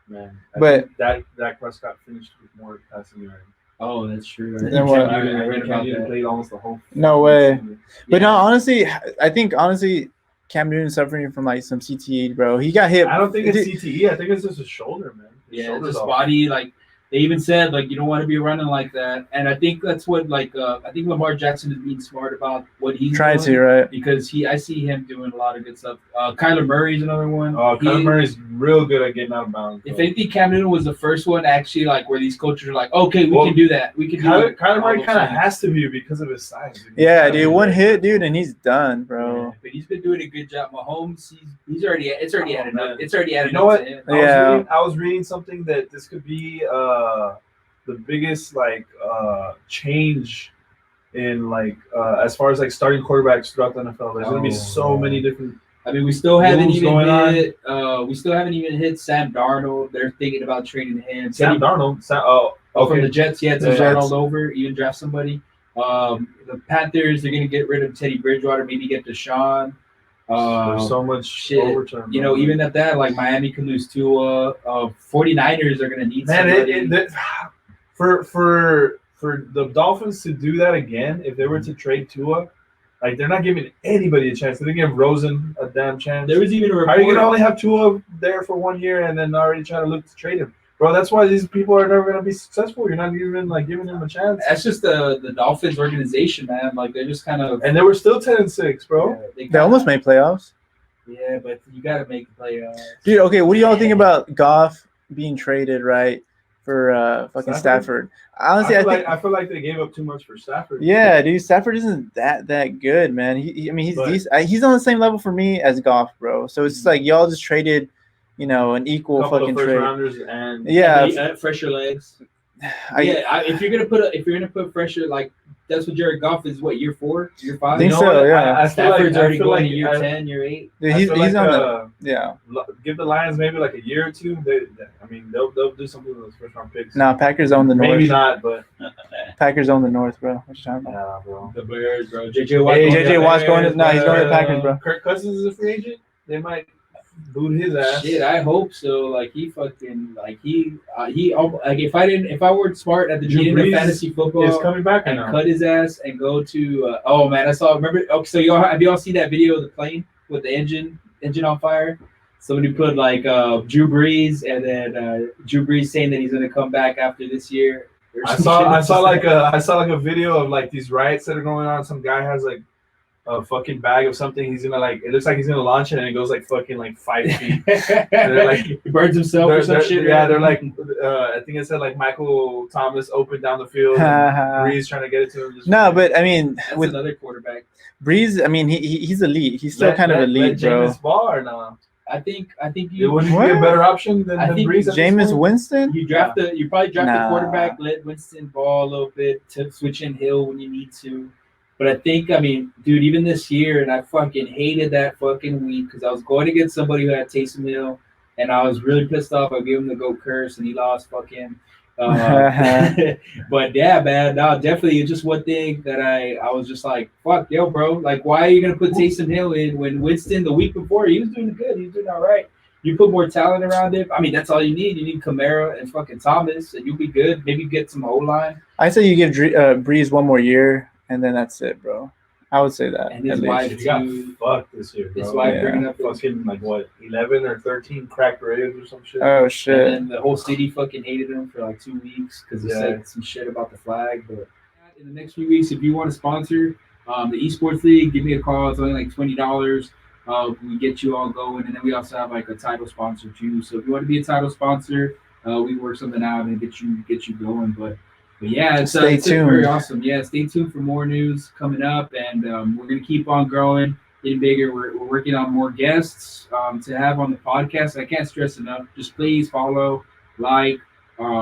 man, But that Prescott finished with more passing yards. oh, that's true. Then what? I read about Cam that. played almost the whole. No way. But Yeah. no, honestly, I think Cam Newton's suffering from like some CTE, bro. He got hit. I don't think it's CTE. I think it's just his shoulder, man. His Yeah, shoulder's just off. body. Like they even said, like you don't want to be running like that. And I think that's what I think Lamar Jackson is being smart about what he's Trying doing to, right? because I see him doing a lot of good stuff. Kyler Murray's another one. Kyler Murray's real good at getting out of bounds. If anything, Cam Newton was the first one actually like where these coaches are like, okay, we can do that. We can do it. Kyler Murray kind of has to be because of his size. Dude. Yeah, dude, one hit, dude, and he's done, bro. Yeah, but he's been doing a good job. Mahomes, it's already added man. up. It's already added You know up what? to him. I was reading something that this could be the biggest change in as far as starting quarterbacks throughout the NFL. There's gonna be so many different. I mean, we still haven't moves even going hit. We still haven't even hit Sam Darnold. They're thinking about trading him. Sam Darnold. From the Jets. Yeah, to The start Jets. all over. Even draft somebody. The Panthers. They're gonna get rid of Teddy Bridgewater. Maybe get Deshaun. There's so much shit. overturn. You know, even at that, like Miami can lose Tua. 49ers are gonna need somebody. For the Dolphins to do that again, if they were to trade Tua, like they're not giving anybody a chance. They didn't give Rosen a damn chance. There was even a report. How are you gonna only have Tua there for 1 year and then already trying to look to trade him? Bro, that's why these people are never gonna be successful. You're not even like giving them a chance. That's just the Dolphins organization, man. Like they're just kind of. And they were still 10-6, bro. Yeah, they almost made playoffs. Yeah, but you gotta make the playoffs. Dude, okay, what do y'all think about Goff being traded, right, for fucking Stafford? Honestly, I feel like they gave up too much for Stafford. Yeah, dude, Stafford isn't that good, man. I mean, he's decent. He's on the same level for me as Goff, bro. So it's like y'all just traded, you know, an equal fucking trade. Rounders and fresher legs. If you're gonna put fresher, like that's what Jared Goff is. What, year 4, year 5? I think so. Yeah. Stafford's already going to year 10, year 8. Dude, he's like on give the Lions maybe like a year or two. They'll do something with those first round picks. No, Packers own the North. Maybe not, but Packers own the North, bro. What you talking about? Yeah, bro. The Bears, bro. JJ Watt's going to he's going to the Packers, bro. Kirk Cousins is a free agent. They might boot his ass. Shit, I hope so. Like he fucking like he like if I were smart at the beginning of fantasy football, is coming back and cut his ass and go to oh man, I saw. Remember? Okay, so have y'all seen that video of the plane with the engine on fire? Somebody put like Drew Brees and then Drew Brees saying that he's gonna come back after this year. I saw like a video of like these riots that are going on. Some guy has like a fucking bag of something. He's gonna like. It looks like he's gonna launch it, and it goes like fucking like 5 feet. They're like he burns himself or some shit. Yeah, they're like. I think it said like Michael Thomas opened down the field. Breeze trying to get it to him. No, but I mean, that's with another quarterback. Breeze, I mean, he's elite. He's still kind of elite, bro. Jameis Ball or no? I think you would be a better option than Breeze. Jameis Winston. You probably draft the quarterback, let Winston ball a little bit, to switch in Hill when you need to. But I think, I mean, dude, even this year, and I fucking hated that fucking week because I was going against somebody who had Taysom Hill, and I was really pissed off. I gave him the go curse, and he lost fucking. But yeah, man, no, definitely, it's just one thing that I was just like, fuck, yo, bro, like, why are you gonna put Taysom Hill in when Winston the week before he was doing good, he was doing all right. You put more talent around him. I mean, that's all you need. You need Kamara and fucking Thomas, and you'll be good. Maybe get some O-line. I say you give Breeze one more year, and then that's it, bro. I would say that. And his wife got fucked this year, bro. His wife bringing up fucking like what 11 or 13 cracked ribs or some shit. Oh shit! And then the whole city fucking hated him for like 2 weeks because he said some shit about the flag. But in the next few weeks, if you want to sponsor the esports league, give me a call. It's only like $20. We get you all going, and then we also have like a title sponsor too. So if you want to be a title sponsor, we work something out and get you going. But yeah, it's very awesome. Yeah, stay tuned for more news coming up, and we're gonna keep on growing, getting bigger. We're working on more guests to have on the podcast. I can't stress enough. Just please follow, like,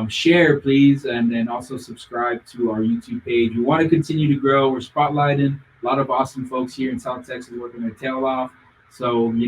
share, please, and then also subscribe to our YouTube page. We want to continue to grow. We're spotlighting a lot of awesome folks here in South Texas working their tail off. So, we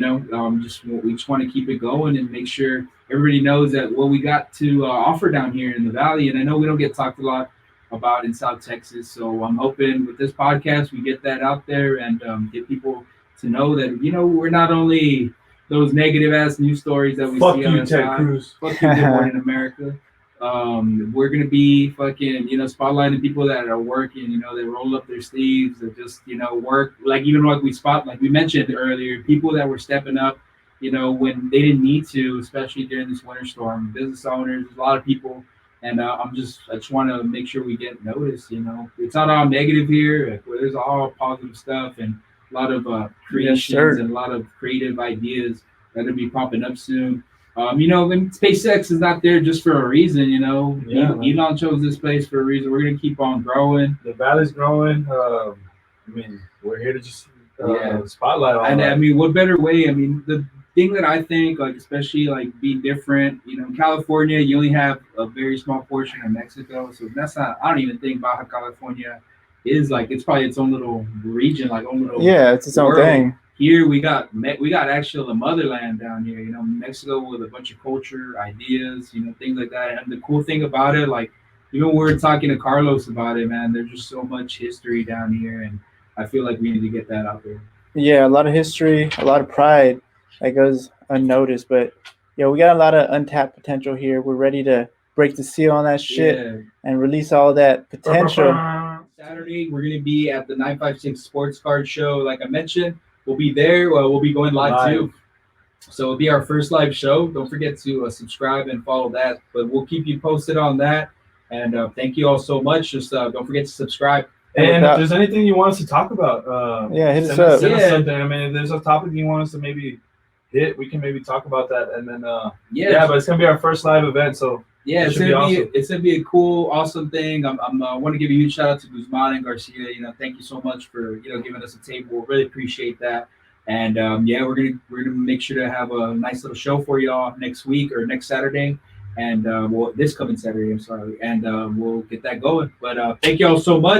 just want to keep it going and make sure everybody knows that what we got to offer down here in the Valley. And I know we don't get talked a lot about in South Texas. So I'm hoping with this podcast, we get that out there and get people to know that, we're not only those negative ass news stories that we see on the side. Cruz. Fuck you, Good Morning America. We're going to be fucking, spotlighting people that are working, they roll up their sleeves, that just, work. Like, even like we mentioned earlier, people that were stepping up, when they didn't need to, especially during this winter storm. Business owners, a lot of people. And I just want to make sure we get noticed, It's not all negative here. There's all positive stuff and a lot of creations and a lot of creative ideas that will be popping up soon. When SpaceX is not there just for a reason, Elon chose this place for a reason. We're going to keep on growing. The Valley's growing. We're here to just spotlight all that. I mean, what better way? I mean, the thing that I think, like, especially like being different, in California, you only have a very small portion of Mexico. So that's not, I don't even think Baja California is like, it's probably its own little region, like own little it's its own thing. Here we got actually the motherland down here, Mexico with a bunch of culture, ideas, things like that. And the cool thing about it, like, even we're talking to Carlos about it, man, there's just so much history down here, and I feel like we need to get that out there. Yeah, a lot of history, a lot of pride that goes unnoticed. But yeah, we got a lot of untapped potential here. We're ready to break the seal on that shit and release all that potential. Saturday, we're gonna be at the 956 Sports Card Show. Like I mentioned, we'll be there. We'll be going live too. So it'll be our first live show. Don't forget to subscribe and follow that. But we'll keep you posted on that. And thank you all so much. Just don't forget to subscribe. And if there's anything you want us to talk about, hit us send up. us something. I mean, if there's a topic you want us to maybe hit, we can maybe talk about that. And then, but it's gonna be our first live event, so yeah, it's gonna be a cool, awesome thing. I want to give a huge shout out to Guzman and Garcia. Thank you so much for giving us a table. Really appreciate that. And we're gonna make sure to have a nice little show for y'all next week or next Saturday. And this coming Saturday, I'm sorry, and we'll get that going. But thank y'all so much.